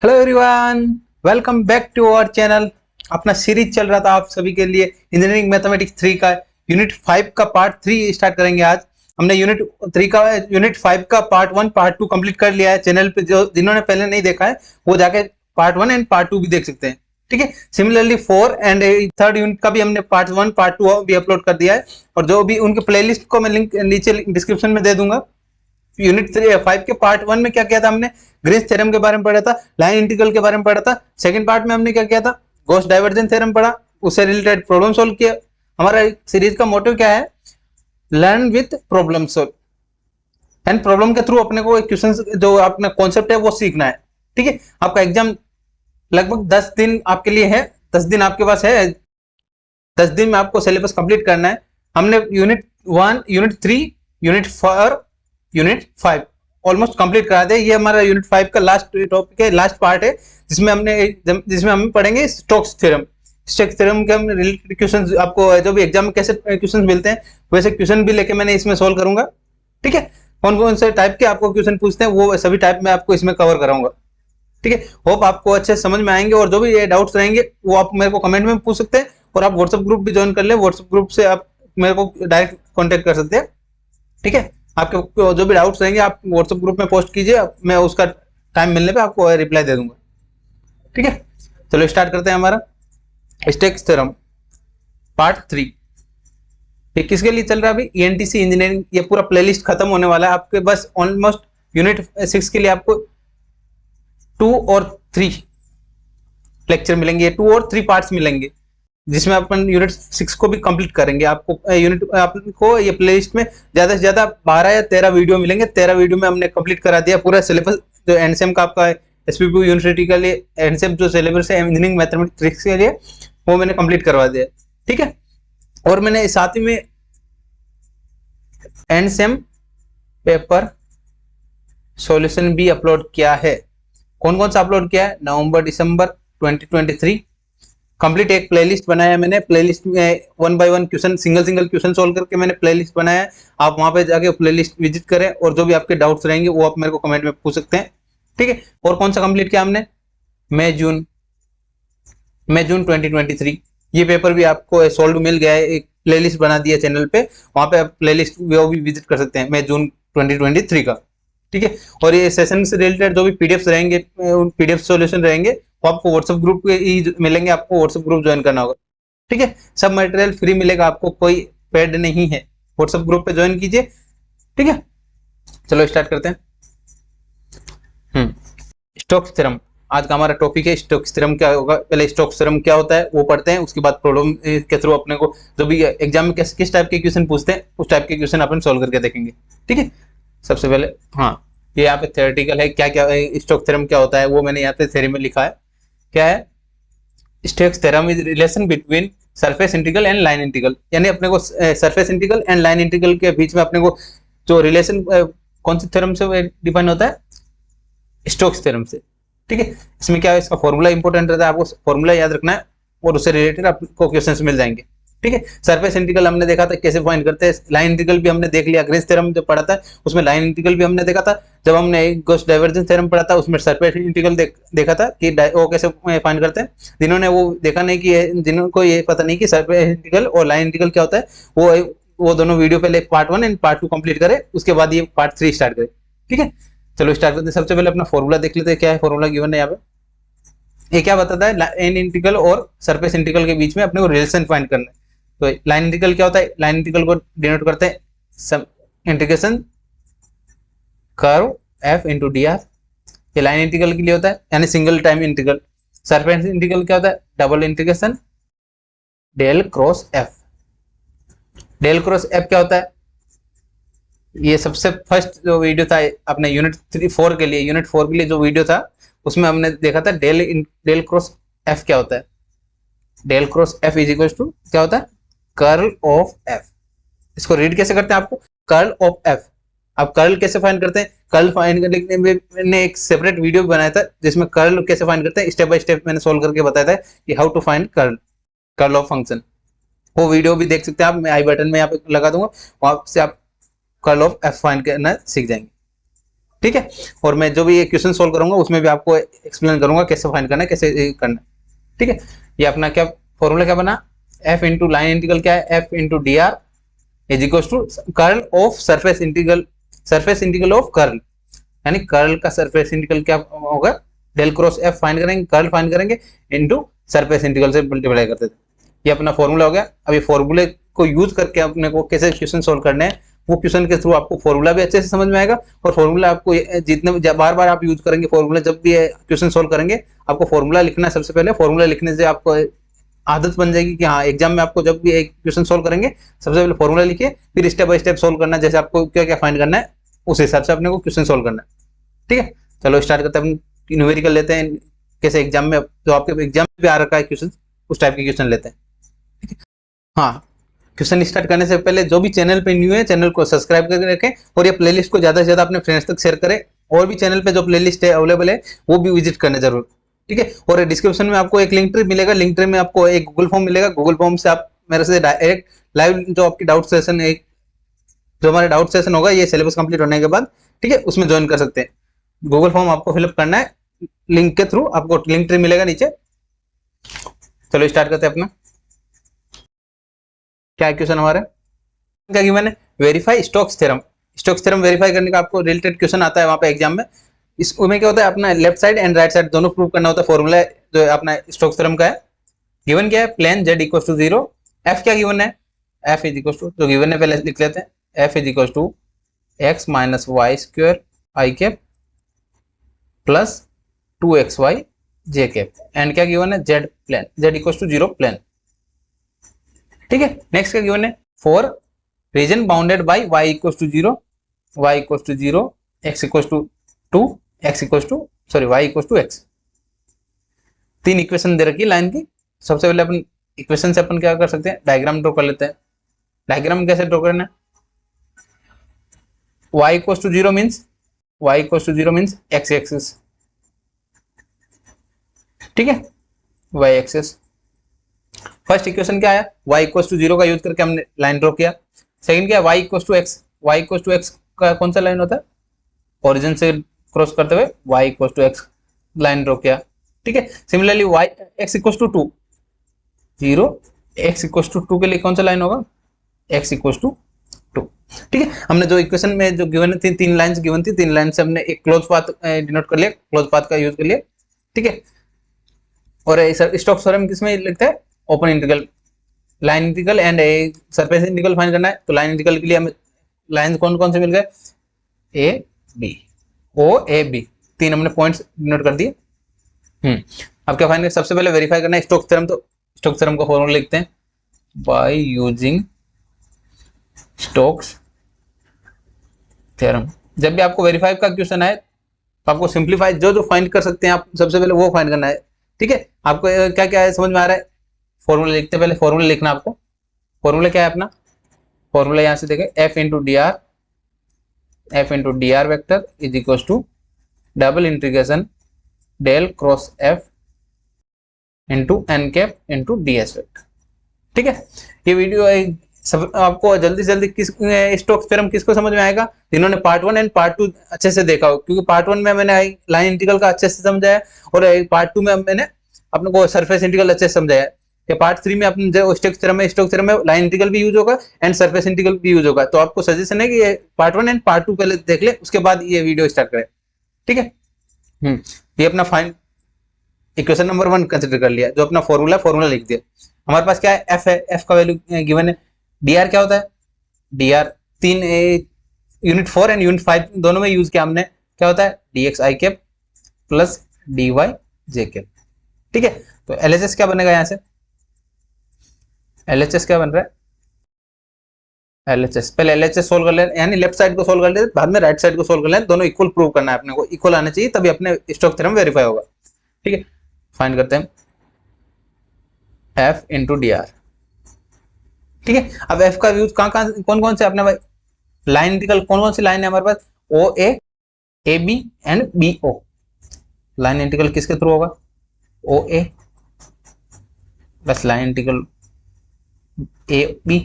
Hello everyone, welcome back to our channel. अपना series चल रहा था आप सभी के लिए इंजीनियरिंग मैथमेटिक्स 3 का यूनिट 5 का पार्ट 3 स्टार्ट करेंगे आज। हमने यूनिट 5 का पार्ट 1 पार्ट 2 कंप्लीट कर लिया है। चैनल पे जो जिन्होंने पहले नहीं देखा है वो जाके पार्ट 1 एंड पार्ट 2 भी देख सकते हैं। ठीक है, सिमिलरली 4 एंड 3rd यूनिट का भी हमने पार्ट 1 पार्ट 2 भी अपलोड कर दिया है, और जो भी उनके प्लेलिस्ट को मैं लिंक नीचे डिस्क्रिप्शन में दे दूंगा। यूनिट 5 के पार्ट 1 में क्या किया था, हमने ग्रीन्स थ्योरम के बारे में पढ़ा था, लाइन इंटीग्रल के बारे में पढ़ा था। सेकंड पार्ट में हमने क्या किया था, गॉस डाइवर्जेंस थ्योरम पढ़ा, उससे रिलेटेड प्रॉब्लम सॉल्व किया। हमारा सीरीज का मोटिव क्या है, learn with problem solve and problem के थ्रू अपने को क्वेश्चन जो अपना कॉन्सेप्ट है वो सीखना है। ठीक है, आपका एग्जाम लगभग 10 दिन आपके लिए है, 10 दिन आपके पास है, 10 दिन में आपको सिलेबस कंप्लीट करना है। हमने unit 1, unit 3, unit 4, unit 5 almost complete करा दे। ये हमारा यूनिट 5 का लास्ट टॉपिक है, लास्ट पार्ट है, जिसमें हम पढ़ेंगे स्टोक्स थ्योरम। स्टोक्स थ्योरम के हम रिलेटेड क्वेश्चंस आपको जो भी एग्जाम में कैसे क्वेश्चंस मिलते हैं वैसे क्वेश्चन भी लेके मैंने इसमें सोल्व करूंगा। ठीक है, कौन कौन से टाइप के आपको क्वेश्चन पूछते हैं वो सभी टाइप में आपको इसमें कवर कराऊंगा। ठीक है, होप आपको अच्छे समझ में आएंगे, और जो भी ये डाउट्स रहेंगे वो आप मेरे को कमेंट में पूछ सकते हैं, और आप व्हाट्सएप ग्रुप भी ज्वाइन कर ले। व्हाट्सएप ग्रुप से आप मेरे को डायरेक्ट कॉन्टेक्ट कर सकते हैं। ठीक है, आपके जो भी डाउट्स रहेंगे आप व्हाट्सएप ग्रुप में पोस्ट कीजिए, मैं उसका टाइम मिलने पे आपको रिप्लाई दे दूंगा। ठीक है, चलो स्टार्ट करते हैं हमारा स्टोक्स थ्योरम पार्ट 3। ये किसके लिए चल रहा है अभी, ईएनटीसी इंजीनियरिंग। ये पूरा प्लेलिस्ट खत्म होने वाला है आपके, बस ऑलमोस्ट यूनिट 6 के लिए आपको 2 और 3 लेक्चर मिलेंगे, 2 और 3 पार्ट्स मिलेंगे, जिसमें अपन यूनिट 6 को भी कंप्लीट करेंगे। आपको ये प्लेलिस्ट में ज्यादा से ज्यादा 12 या 13 वीडियो मिलेंगे। 13 वीडियो में हमने कंप्लीट करा दिया पूरा सिलेबस जो एनसीएम का आपका एसपीपी यूनिवर्सिटी के लिए एनसीएम जो सिलेबस है इंजीनियरिंग मैथमेटिक्स के लिए वो मैंने कंप्लीट करवा दिया। ठीक है, और मैंने साथ ही में एनसीएम पेपर सॉल्यूशन भी अपलोड किया है। कौन कौन सा अपलोड किया है, नवंबर दिसंबर 2023 कंप्लीट एक प्लेलिस्ट बनाया है मैंने। प्लेलिस्ट में 1 by 1 question, single question solve करके मैंने प्लेलिस्ट बनाया है। आप वहां पे जाके प्लेलिस्ट विजिट करें, और जो भी आपके डाउट्स रहेंगे वो आप मेरे को कमेंट में पूछ सकते हैं। ठीक है, और कौन सा कंप्लीट किया हमने, मई जून 2023 ये पेपर भी आपको सोल्व मिल गया है। एक प्लेलिस्ट बना दिया चैनल पे, वहां पे आप प्लेलिस्ट वो भी विजिट कर सकते हैं, मई जून 2023 का। ठीक है, और ये सेशन से रिलेटेड जो भी पीडीएफ रहेंगे, पीडीएफ सॉल्यूशन रहेंगे, वो आपको व्हाट्सएप ग्रुप पे मिलेंगे, आपको व्हाट्सएप ग्रुप ज्वाइन करना होगा। ठीक है, सब मटेरियल फ्री मिलेगा आपको, कोई पेड नहीं है। व्हाट्सएप ग्रुप पे ज्वाइन कीजिए। ठीक है, चलो स्टार्ट करते हैं। स्टोक्स थ्योरम आज का हमारा टॉपिक है। स्टोक्स थ्योरम क्या होगा, पहले स्टोक्स थ्योरम क्या होता है वो पढ़ते हैं, उसके बाद प्रॉब्लम के थ्रू अपने को जो भी एग्जाम में किस टाइप के क्वेश्चन पूछते हैं उस टाइप के क्वेश्चन अपन सोल्व करके देखेंगे। ठीक है, सबसे पहले ये यहाँ पे थ्योरेटिकल है, क्या क्या स्टोक्स थ्योरम क्या होता है वो मैंने यहाँ पे थ्योरी में लिखा है। क्या है, Stokes theorem is relation between surface integral and line integral. यानी अपने को surface integral and line integral के बीच में अपने को जो रिलेशन कौन से थ्योरम से डिफाइन होता है, स्टोक्स थ्योरम से। ठीक है, इसमें क्या है, इसका फॉर्मूला इंपॉर्टेंट रहता है, आपको फॉर्मूला याद रखना है, और उससे रिलेटेड आपको क्वेश्चंस मिल जाएंगे। ठीक है, सरफेस इंटीग्रल हमने देखा था कैसे फाइंड करते हैं, लाइन इंटीग्रल भी हमने देख लिया, ग्रीन्स थ्योरम जो पढ़ा था उसमें लाइन इंटीग्रल भी हमने देखा था। जब हमने गॉस डाइवर्जेंस थ्योरम पढ़ा था उसमें सरफेस इंटीग्रल देखा था कि वो कैसे फाइंड करते हैं। जिन्होंने वो देखा नहीं कि जिनको ये पता नहीं कि सरफेस इंटीग्रल और लाइन इंटीग्रल क्या होता है, वो दोनों वीडियो पहले पार्ट 1 एंड पार्ट 2 कंप्लीट करे, उसके बाद ये पार्ट 3 स्टार्ट करे। ठीक है, चलो स्टार्ट करते हैं। सबसे पहले अपना फॉर्मूला देख लेते हैं, क्या है फॉर्मूला गिवन है यहाँ पे। ये क्या बताता है, लाइन इंटीग्रल और सरफेस इंटीग्रल के बीच में अपने को रिलेशन फाइंड करना है। तो लाइन इंटीग्रल क्या होता है, लाइन इंटीग्रल को डिनोट करते हैं sum integration curve F into D R. ये लाइन इंटीग्रल के लिए होता है, यानी single time integral. Surface integral क्या होता है, double integration del cross F. Del cross F क्या होता है, ये सबसे फर्स्ट जो वीडियो था अपने यूनिट 4 के लिए जो वीडियो था उसमें हमने देखा था डेल क्रॉस एफ क्या होता है। Del cross F is equal to क्या होता है, कर्ल ऑफ एफ। इसको रीड कैसे करते हैं, आपको कर्ल ऑफ एफ। आप कर्ल कैसे फाइंड करते हैं, कर्ल फाइंड करने में मैंने एक सेपरेट वीडियो बनाया था जिसमें कर्ल कैसे फाइंड करते हैं स्टेप बाय स्टेप मैंने सोल्व करके बताया था कि how to find curl of function. वो वीडियो भी देख सकते हैं आप, मैं आई बटन में यहाँ पे लगा दूंगा, वहां से आप कर्ल ऑफ एफ फाइंड करना सीख जाएंगे। ठीक है। और मैं जो भी ये क्वेश्चन सोल्व करूंगा उसमें भी आपको एक्सप्लेन करूंगा कैसे फाइंड करना है, कैसे करना है। ठीक है, ये अपना क्या फॉर्मूला क्या बना, एफ इंटू लाइन इंटीग्रल क्या है, F into D R is equal to curl of surface integral of curl, यानी कर्ल का सरफेस इंटीग्रल क्या होगा, डेल क्रॉस एफ फाइंड करेंगे, कर्ल फाइंड करेंगे इनटू सरफेस इंटीग्रल से मल्टीप्लाई करते थे। ये अपना फॉर्मूला हो गया। अब ये फॉर्मूले को यूज करके अपने को कैसे क्वेश्चन सोल्व करने हैं, वो क्वेश्चन के थ्रू आपको फॉर्मूला भी अच्छे से समझ में आएगा, और फॉर्मूला आपको जितने बार बार आप यूज करेंगे फॉर्मूला, जब भी क्वेश्चन सोल्व करेंगे आपको फॉर्मूला लिखना है। सबसे पहले फॉर्मूला लिखने से आपको आदत बन जाएगी कि हाँ एग्जाम में आपको जब भी एक क्वेश्चन सोल्व करेंगे सबसे पहले फॉर्मूला लिखिए, फिर स्टेप बाय स्टेप सोल्व करना, जैसे आपको क्या क्या फाइंड करना है उस हिसाब से अपने को क्वेश्चन सोल्व करना है। ठीक है, चलो स्टार्ट करते हैं, अपन न्यूमेरिकल लेते हैं, कैसे एग्जाम में जो आपके एग्जाम में भी आ रखा है क्वेश्चन, उस टाइप के क्वेश्चन लेते हैं। ठीक है, हाँ क्वेश्चन स्टार्ट करने से पहले जो भी चैनल पे न्यू है चैनल को सब्सक्राइब करके रखें, और ये प्लेलिस्ट को ज्यादा से ज्यादा अपने फ्रेंड्स तक शेयर करें, और भी चैनल पे जो प्लेलिस्ट है अवेलेबल है वो भी विजिट करना जरूर। ठीक है, और डिस्क्रिप्शन में आपको एक लिंक ट्री मिलेगा, लिंक ट्री में आपको एक गूगल फॉर्म मिलेगा, गूगल फॉर्म से आप मेरे से डायरेक्ट लाइव जो आपकी डाउट सेशन है, जो हमारा डाउट सेशन होगा ये सिलेबस कंप्लीट होने के बाद, ठीक है, उसमें ज्वाइन कर सकते हैं। गूगल फॉर्म आपको फिलअप करना है लिंक के थ्रू, आपको लिंक ट्री मिलेगा नीचे। चलो स्टार्ट करते हैं अपना, क्या क्वेश्चन हमारा क्या गिवन है, verify Stokes theorem. Stokes theorem verify करने का आपको रिलेटेड क्वेश्चन आता है वहां पे एग्जाम में। इसमें क्या होता है, अपना left side and right side दोनों प्रूव करना होता है। फॉर्मूला जो अपना स्टोक्स थ्योरम का है, गिवन क्या है, plane z equals to 0, F क्या गिवन है, एफ इज इक्वल्स टू, जो गिवन है पहले लिख लेते हैं, F is equals to x minus Y square I cap plus 2xy J cap, and क्या गिवन है, z plane, z equals to 0 plane. ठीक है, नेक्स्ट क्या गिवन है, for region bounded by y equals to 0, y equals to 0, x equals to 2, x equals to y equals to x। तीन equation दे रखी लाइन की। सबसे पहले अपन इक्वेशन से अपन क्या कर सकते हैं, डायग्राम ड्रॉ कर लेते हैं। डायग्राम कैसे ड्रॉ करना है, y equals to 0 means x axis, ठीक है, y एक्सिस। फर्स्ट इक्वेशन क्या है, y इक्वल्स टू 0 का यूज करके हमने लाइन ड्रॉ किया। सेकंड क्या है, y equals to x, y equals to x का कौन सा लाइन होता है, ओरिजिन से क्रॉस करते हुए y equals to x line draw किया। ठीक है, similarly y x equals to 2 0, x equals to 2 के लिए कौन सा लाइन होगा, x इक्वल्स टू 2। ठीक है, हमने जो इक्वेशन में जो गिवन थी, तीन लाइंस गिवन थी, तीन लाइन से हमने एक क्लोज पाथ डिनोट कर लिया, क्लोज पाथ का यूज कर लिया। ठीक है, और स्टोक्स थ्योरम किसमें लिखते हैं, open integral, line integral and surface integral find करना है। तो लाइन इंटीग्रल के लिए हमें लाइन कौन कौन से मिल गए, A B, O A B, तीन हमने पॉइंट्स डिनोट कर दिए। अब क्या फाइंड करें, सबसे पहले वेरीफाई करना है स्टोक्स थ्योरम। तो स्टोक्स थ्योरम का फॉर्मूला लिखते हैं, बाय यूजिंग स्टोक्स थ्योरम। जब भी आपको वेरीफाई का क्वेश्चन आए तो आपको सिंप्लीफाई जो जो फाइंड कर सकते हैं आप सबसे पहले वो फाइंड करना है। ठीक है, आपको क्या क्या है समझ में आ रहा है, फॉर्मूला लिखते पहले फॉर्मूला लिखना आपको। फॉर्मूला क्या है अपना, फॉर्मूला यहां से देखें, F into D R vector is equal to double integration del cross F into N cap into D S vector. ठीक है, ये वीडियो सब आपको जल्दी से जल्दी किस स्टोक्स थ्योरम किसको समझ में आएगा, जिन्होंने पार्ट 1 एंड पार्ट 2 अच्छे से देखा हो, क्योंकि पार्ट 1 में मैंने लाइन इंटीग्रल का अच्छे से समझाया और पार्ट 2 में मैंने अपने को सरफेस इंटीग्रल अच्छे से समझाया। कि पार्ट 3 में अपने जो स्टोक्स थ्योरम में लाइन इंटीग्रल भी यूज होगा एंड सरफेस इंटीग्रल भी यूज होगा। तो आपको सजेशन है कि ये पार्ट 1 एंड पार्ट 2 पहले देख ले, उसके बाद ये वीडियो स्टार्ट करें। ठीक है, ये अपना फाइंड इक्वेशन नंबर 1 कंसिडर कर लिया, जो अपना फॉर्मूला लिख दिया। हमारे पास क्या है, एफ है, एफ का वैल्यू गिवन है। डी आर क्या होता है, डी आर तीन यूनिट 4 एंड यूनिट 5 दोनों में यूज किया हमने, क्या होता है, d X I cap plus D Y J cap. ठीक है, तो एलएचएस क्या बनेगा, यहां से एलएचएस क्या बन रहा है, एलएचएस पहले एलएचएस सोल्व कर ले, यानी लेफ्ट साइड को सोल्व कर ले, बाद में राइट साइड को सोल्व कर ले, दोनों इक्वल प्रूव करना है, अपने को इक्वल आना चाहिए, तभी अपने स्टोक्स थ्योरम वेरीफाई होगा। ठीक है, फाइंड करते हैं एफ इंटू डी आर। ठीक है, अब एफ का यूज कौन कौन से अपने भाई लाइन इंटीग्रल कौन कौन सी लाइन है हमारे पास, O A B and B O. Line integral किसके थ्रू होगा, O A plus line integral A B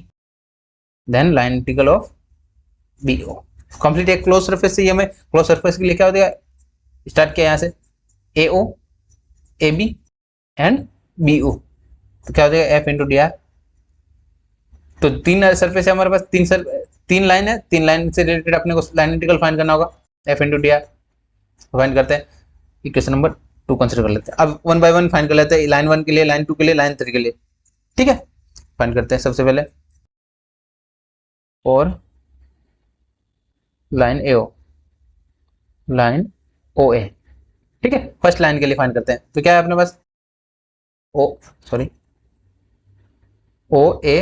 then line integral of B O. Complete एक क्लोज सरफेस चाहिए हमें। क्लोज सरफेस के लिए क्या हो जाएगा, स्टार्ट किया यहाँ से A O A B and B O, तो क्या हो जाएगा एफ इंटू डी आर। तो तीन सरफेस है हमारे पास, तीन लाइन है, तीन लाइन से रिलेटेड अपने को लाइन इंटीग्रल फाइंड करना होगा, F into D R find करते हैं। इक्वेशन नंबर 2 कंसिडर कर लेते हैं। अब वन बाय वन फाइंड कर लेते हैं, लाइन 1 के लिए, लाइन 2 के लिए, लाइन 3 के लिए। ठीक है, फाइंड करते हैं सबसे पहले और लाइन ए ओ, लाइन ओ ए। ठीक है, फर्स्ट लाइन के लिए फाइंड करते हैं। तो क्या है अपने पास O A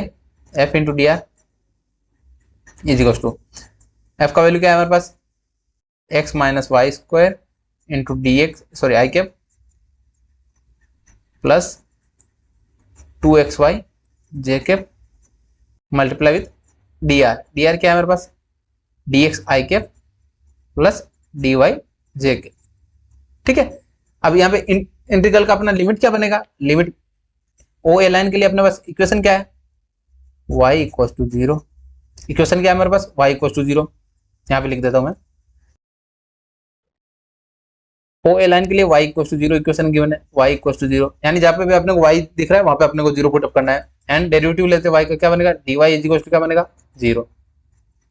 F into D R is equal to, F का वैल्यू क्या है हमारे पास, X minus Y square into D X, sorry I cap plus 2xy J cap multiply with D R. D are क्या है हमारे पास, D X I cap plus D Y J cap. ठीक है, अब यहाँ पे इंटीग्रल का अपना लिमिट क्या बनेगा, लिमिट ओ ए लाइन के लिए अपने पास इक्वेशन क्या है, y इक्वल टू 0। इक्वेशन क्या है हमारे पास, y इक्वल टू 0, यहाँ पे लिख देता हूं मैं। ओ ए लाइन के लिए y equal to 0 equation given है, y इक्वल टू 0, यानी जहाँ पे भी अपने को y दिख रहा है वहां पे अपने को 0 पुट अप करना है। एंड डेरिवेटिव लेते y का क्या बनेगा, dy इज इक्वल टू क्या बनेगा 0,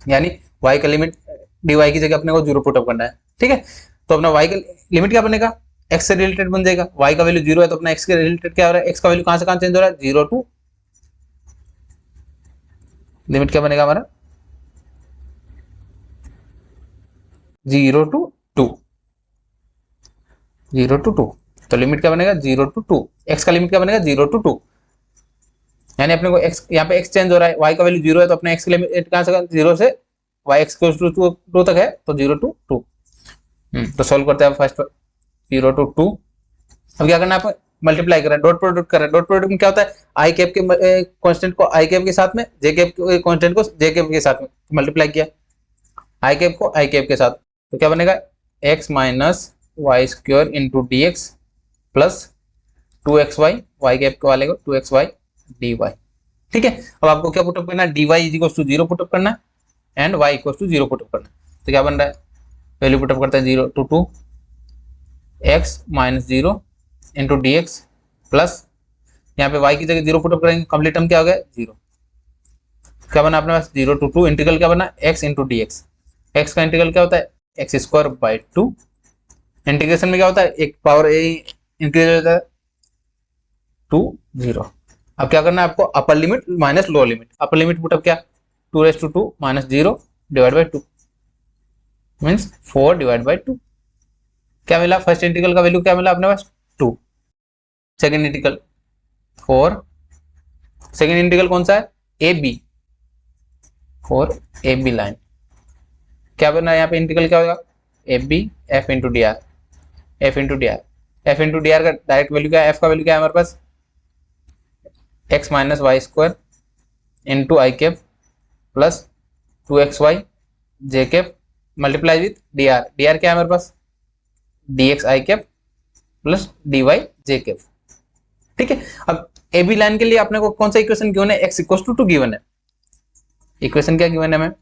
यानी y का लिमिट dy की जगह अपने को 0 पुट अप करना है। ठीक है, तो अपना y का लिमिट क्या बनेगा, x से रिलेटेड बन जाएगा, y का वैल्यू 0 है तो अपना x के रिलेटेड क्या हो रहा है, x का वैल्यू कहां से कहां चेंज हो रहा है, 0 टू, लिमिट क्या बनेगा हमारा 0 टू 2, 0 टू 2, तो लिमिट क्या बनेगा 0 टू 2, x का लिमिट क्या बनेगा 0 टू 2, यानी अपने को x यहाँ पे x चेंज हो रहा है, y का वैल्यू 0 है तो अपने x की लिमिट कहां से 0 से y x टू 2 तक है, तो 0 टू 2। तो सॉल्व करते हैं फर्स्ट 0 टू 2। अब क्या करना है, आप मल्टीप्लाई कर रहे हैं, डॉट प्रोडक्ट कर रहे हैं। डॉट प्रोडक्ट में क्या होता है, आई कैप के कांस्टेंट को आई कैप के साथ में, जे कैप के कांस्टेंट को जे कैप के साथ में मल्टीप्लाई किया, आई कैप को आई कैप के साथ, तो क्या बनेगा x minus Y square into D x plus 2xy, Y cap के वाले को 2xy dy। ठीक है, अब आपको क्या पुटअप करना है, dy is equal to 0 put up करना है and y equal to 0 put up करना है। तो क्या बन रहा है, वैल्यू पुटअप करते हैं 0 to 2 x minus 0 into D x plus, यहाँ पे y की जगह 0 पुटअप करेंगे, कंप्लीट टर्म क्या हो गया 0। क्या बना अपने पास 0 टू 2, इंटीग्रल क्या बना x into D x, x का इंटीग्रल क्या होता है एक्स स्क्वायर बाई 2, इंटीग्रेशन में क्या होता है एक पावर ए इंक्रीज हो जाता है 2 0। अब क्या करना है आपको, अपर limit minus lower limit, upper limit put up क्या 2 minus 0 divide by 2 means 4 divide by 2, क्या मिला फर्स्ट इंटीग्रल का वैल्यू क्या मिला अपने पास 2, सेकेंड इंटीग्रल 4, सेकेंड इंटीग्रल कौन सा है A B, for A B line, क्या बना यहाँ पे इंटीग्रल क्या होगा A B F into D R, F into D R, F into D R का डायरेक्ट वैल्यू क्या है, एफ का वैल्यू क्या है हमारे पास X minus Y square into I cap plus 2xy J cap multiply with D R, D are क्या है हमारे पास D X I cap plus D Y J cap. ठीक है, अब ए बी लाइन के लिए अपने को कौन सा इक्वेशन गिवन है, एक्स इक्वल टू 2 गिवन है, इक्वेशन क्या गिवन है हमें,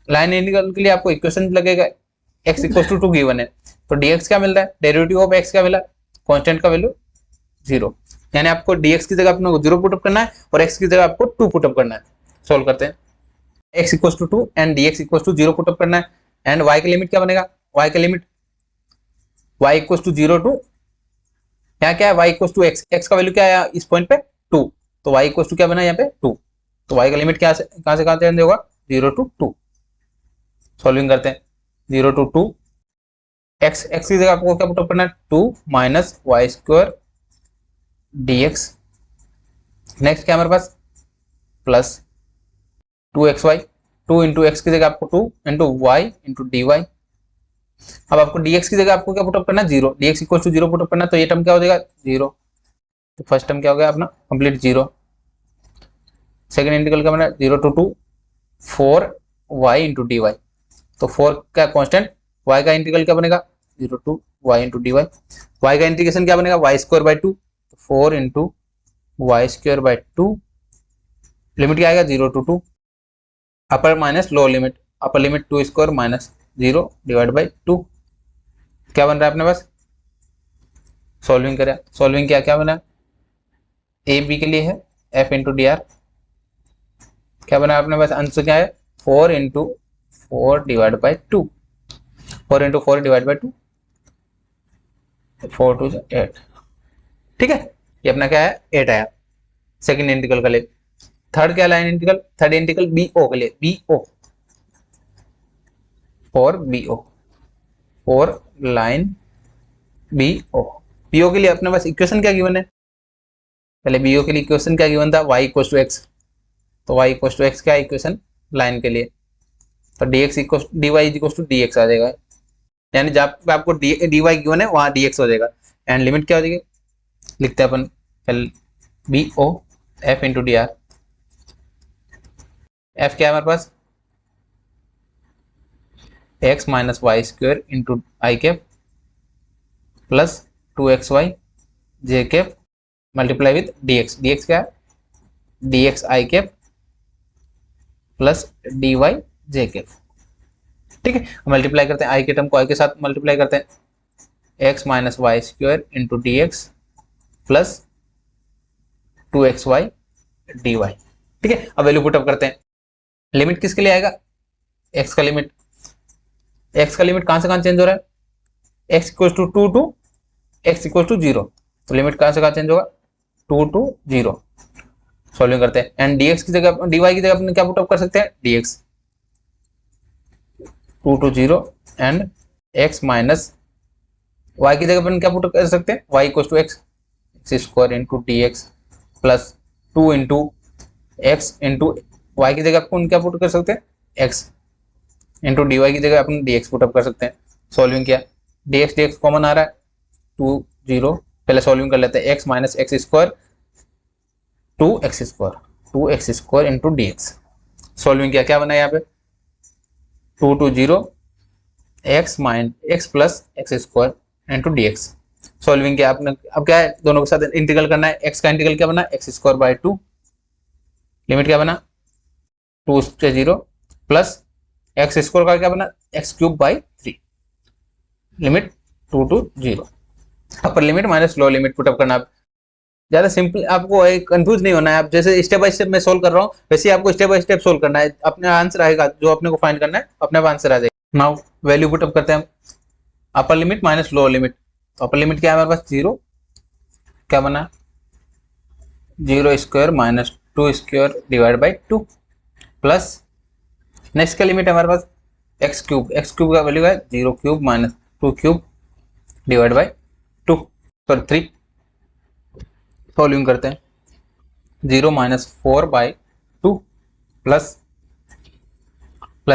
लाइन इंटीग्रल के लिए आपको इक्वेशन लगेगा x इक्वल टू 2 गिवन है, तो dx क्या मिल रहा है, डेरिवेटिव ऑफ x क्या मिला, कांस्टेंट का वैल्यू 0, यानी आपको dx की जगह अपने को 0 पुटअप करना है और x की जगह आपको 2 पुटअप करना है। सॉल्व करते हैं, x equal to 2 and dx equal to 0 put up करना है एंड y की लिमिट क्या बनेगा, y का limit y equal to 0 to, यहाँ क्या है y equal to x, x का वैल्यू क्या है इस पॉइंट पे 2, तो y इक्वल टू क्या बना यहाँ पे 2, तो y का लिमिट क्या कहां से कहां चेंज होगा 0 टू 2। सॉल्विंग करते हैं 0 टू 2, x की जगह आपको क्या पुटअप करना है 2 minus Y square D X, next क्या हमारे पास प्लस 2xy, 2 इंटू एक्स की जगह आपको 2 into Y into D Y. अब आपको dx की जगह आपको क्या पुटअप करना है 0, dx इक्वल टू 0 पुटअप करना है, तो ये टर्म क्या हो जाएगा 0, तो फर्स्ट टर्म क्या हो गया अपना कंप्लीट 0, सेकेंड इंटीग्रल का बना 0 to 2 4 y into D Y, तो 4 का कांस्टेंट, y का इंटीग्रल क्या बनेगा 0 to y into D Y, y का इंटीग्रेशन क्या बनेगा y square by 2, 4 into Y square by 2, limit क्या आएगा 0 to 2, upper minus lower limit, upper limit 2 square minus 0 divide by 2, क्या बन रहा है अपने पास, सॉल्विंग करें, सॉल्विंग क्या क्या बना, ए बी के लिए है एफ इंटू डी आर, क्या बना अपने पास आंसर क्या है 4 into 4 divide by 2, 4 into 4 divide by 2, 4 to 8, ठीक है, ये अपना क्या है 8 आया सेकंड इंटीग्रल का लिए। थर्ड क्या line integral, third integral B O के लिए, B O for B O, for line B O, B O के लिए अपने पास इक्वेशन क्या गिवन है, पहले बी ओ के लिए इक्वेशन क्या गिवन था y इक्वल टू एक्स, तो y इक्वल टू एक्स क्या इक्वेशन लाइन के लिए, तो dx equal dy equal to dx आ जाएगा, यानी जहाँ पे आपको dy गिवन है वहाँ dx हो जाएगा, एंड लिमिट क्या हो जाएगी, लिखते हैं अपन पहले B O F into D R, F क्या है हमारे पास X minus Y square into I cap plus 2xy J cap multiply with dx, dx क्या है dx I cap plus dy J cap, ठीक है, मल्टीप्लाई करते हैं आई के टर्म को आई के साथ मल्टीप्लाई करते हैं x minus Y square into D x plus 2xy dy, ठीक है। अब वैल्यू पुटअप करते हैं, लिमिट किसके लिए आएगा, x का लिमिट, x का लिमिट कहां से कहां चेंज हो रहा है, x equal to 2 to x equal to 0, तो लिमिट कहां से कहां चेंज होगा 2 टू 0, सॉल्विंग करते हैं, एंड dx की जगह dy की जगह अपने क्या पुटअप कर सकते हैं dx 2 to 0 and x minus y की जगह अपन क्या पुटअप कर सकते हैं y equal to X square into D x plus 2 into x into Y की जगह अपन क्या पुट कर सकते हैं x इंटू डी वाई की जगह अपन डी एक्स पुटअप कर सकते हैं, सॉल्विंग किया डी एक्स कॉमन आ रहा है 2 0, पहले सॉल्विंग कर लेते हैं x minus X square 2x square into D x, solving किया क्या बना यहाँ पे 2 to 0 x minus X plus x square into D x, solving किया आपने, अब क्या है दोनों के साथ इंटीग्रल करना है, x का इंटीग्रल क्या बना एक्स स्क्वायर बाय 2, लिमिट क्या बना 2 से 0 प्लस एक्स स्क्वायर का क्या बना X cube by 3, limit 2 to 0, upper limit minus lower limit put up करना, ज्यादा सिंपल, आपको कंफ्यूज नहीं होना है, आप जैसे स्टेप बाय स्टेप मैं सोल्व कर रहा हूँ वैसे आपको स्टेप बाय स्टेप सोल्व करना है, अपने आंसर आएगा जो अपने को फाइंड करना है अपने आप आंसर आ जाएगा। नाउ वैल्यू पुटअप करते हैं हम, अपर लिमिट माइनस लोअर लिमिट, तो अपर लिमिट क्या है हमारे पास 0, क्या बना 0 square minus 2 square divide by 2 plus next का लिमिट है हमारे पास एक्स क्यूब का वैल्यू है 0 cube minus 2 cube divide by 2 sorry 3, solving करते हैं 0 माइनस 4 बाई 2 प्लस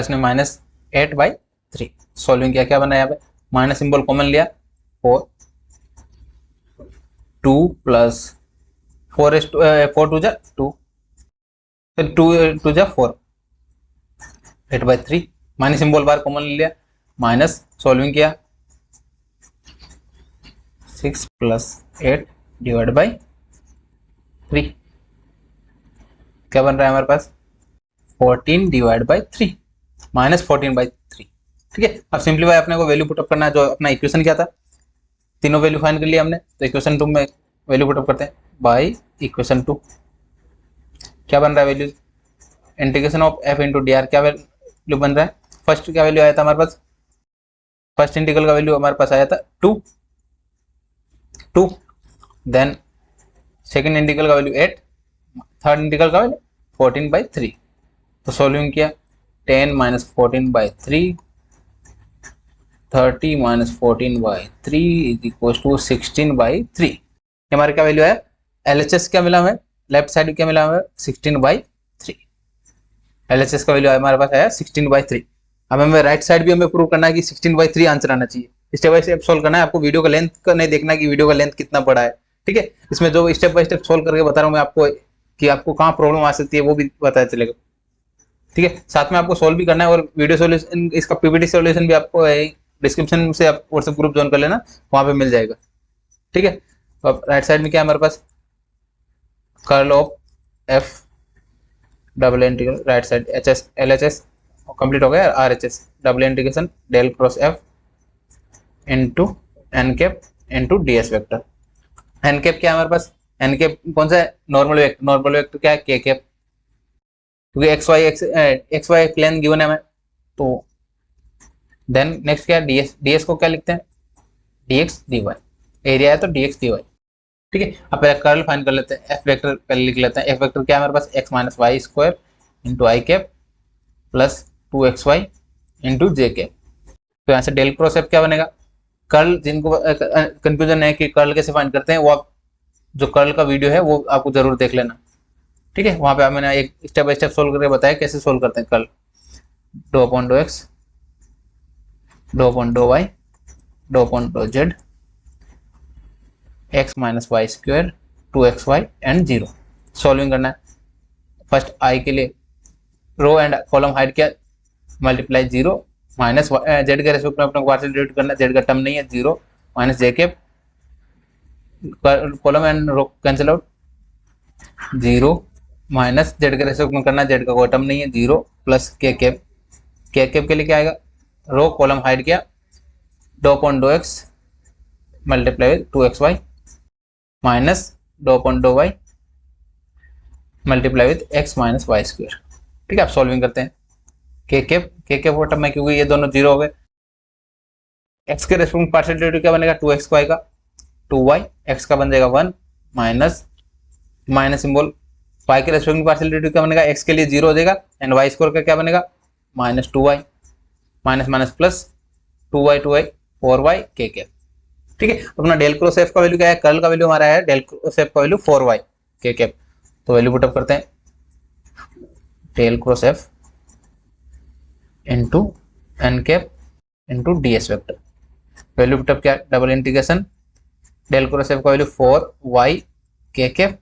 में माइनस 8 बाई 3, सॉल्विंग किया क्या बना यहाँ पे माइनस सिंबल कॉमन लिया 4 2 प्लस 4 टू जा 2 2 जा 4 8 by 3, minus symbol bar common लिया माइनस, सॉल्विंग किया 6 प्लस 8 डिवाइड बाई 3, क्या बन रहा है हमारे पास 14 डिवाइड बाई 3 माइनस 14 बाई 3, ठीक है। अब सिंपलीफाई अपने को वैल्यू पुटअप करना है, जो अपना इक्वेशन क्या था तीनों वैल्यू फाइंड कर लिया हमने, तो इक्वेशन 2 में वैल्यू पुटअप करते हैं बाई इक्वेशन 2, क्या बन रहा है value integration of f into D R, क्या वैल्यू बन रहा है, फर्स्ट क्या वैल्यू आया था हमारे पास, फर्स्ट इंटीग्रल का वैल्यू हमारे पास आया था 2, देन सेकेंड इंटीग्रल का वैल्यू 8, थर्ड इंटीग्रल का वैल्यू 14 बाई 3, तो सॉल्विंग किया 10 minus 14 by 3 30 minus 14 by 3 is equal to 16 by 3, हमारे क्या वैल्यू है LHS क्या मिला हमें, लेफ्ट साइड क्या मिला हमें 16 बाई 3, LHS का वैल्यू हमारे पास आया 16 बाई 3, अब हमें राइट साइड भी हमें प्रूव करना है कि 16 बाई 3 आंसर आना चाहिए, स्टेप बाय स्टेप सोल्व करना है, आपको वीडियो का लेंथ का नहीं देखना कि वीडियो का लेंथ कितना बड़ा है, ठीक है, इसमें जो स्टेप बाय स्टेप सोल्व करके बता रहा हूँ मैं आपको कि आपको कहाँ प्रॉब्लम आ सकती है वो भी पता चलेगा, ठीक है, साथ में आपको सोल्व भी करना है, और वीडियो सोल्यूशन इसका पीपीटी सोल्यूशन भी आपको डिस्क्रिप्शन से आप व्हाट्सएप ग्रुप ज्वाइन कर लेना, वहां पे मिल जाएगा, ठीक है। तो अब राइट साइड में क्या है हमारे पास curl of F double integral right side LHS complete हो गया। RHS double integration del cross F into N cap into ds vector. N cap क्या है हमारे पास, एन कैप कौन सा है, नॉर्मल वेक्टर। नॉर्मल वेक्टर क्या है, के कैप, क्योंकि एक्स वाई प्लेन गिवन है हमें। तो देन नेक्स्ट क्या है, ds को क्या लिखते हैं, dx dy। एरिया है तो dx dy। ठीक है, अब पहले कर्ल फाइंड कर लेते हैं। एफ वेक्टर पहले लिख लेते हैं। एफ वेक्टर क्या है हमारे पास, x minus Y square into I cap plus 2xy into J cap. तो यहाँ से डेल क्रॉस एफ क्या बनेगा, कर्ल, जिनको कंफ्यूजन है कि कर्ल कैसे फाइंड करते हैं, वो आप जो कर्ल का वीडियो है वो आपको जरूर देख लेना। ठीक है, वहाँ पे मैंने एक स्टेप बाय स्टेप सोल्व करके बताया कैसे सोल्व करते हैं curl. Doh upon dough x, dough upon dough y, dough upon dough z, x minus Y square 2xy and 0। Solving करना है। फर्स्ट आई के लिए रो एंड कॉलम हाइट क्या, मल्टीप्लाई 0 माइनस जेड के रेस्पेक्ट में अपने को पार्शियल डेरिवेटिव करना है। जेड का टर्म नहीं है, 0 minus j cap, column and row cancel out, 0 minus z के रेस्पेक्ट में करना है। जेड का कोई टर्म नहीं है, 0 plus k cap. K cap के लिए क्या आएगा, रो कॉलम हाइट क्या, doh upon dough x multiply with 2xy minus dough upon dough y multiply with x minus Y square. ठीक है, आप सॉल्विंग करते हैं। के कैप का टर्म है, क्योंकि ये दोनों 0 हो गए। x के रेस्पेक्ट में पार्शियल डेरिवेटिव क्या बनेगा, 2x को आएगा 2y, x का बन जाएगा 1 माइनस माइनस सिंबल, y के रेस्पेक्ट में पार्शियल डेरिवेटिव क्या बनेगा, x के लिए 0 हो जाएगा एंड y स्क्वायर का क्या बनेगा minus 2y minus minus plus 2y 4y k cap. ठीक है, अपना डेल क्रॉस एफ का वैल्यू क्या है, कर्ल का वैल्यू हमारा है डेल क्रॉस एफ का वैल्यू 4y के कैप। तो वैल्यू पुटअप करते हैं, del cross F into N cap into ds vector. Value put up क्या है, double integration del cross F का value 4y k cap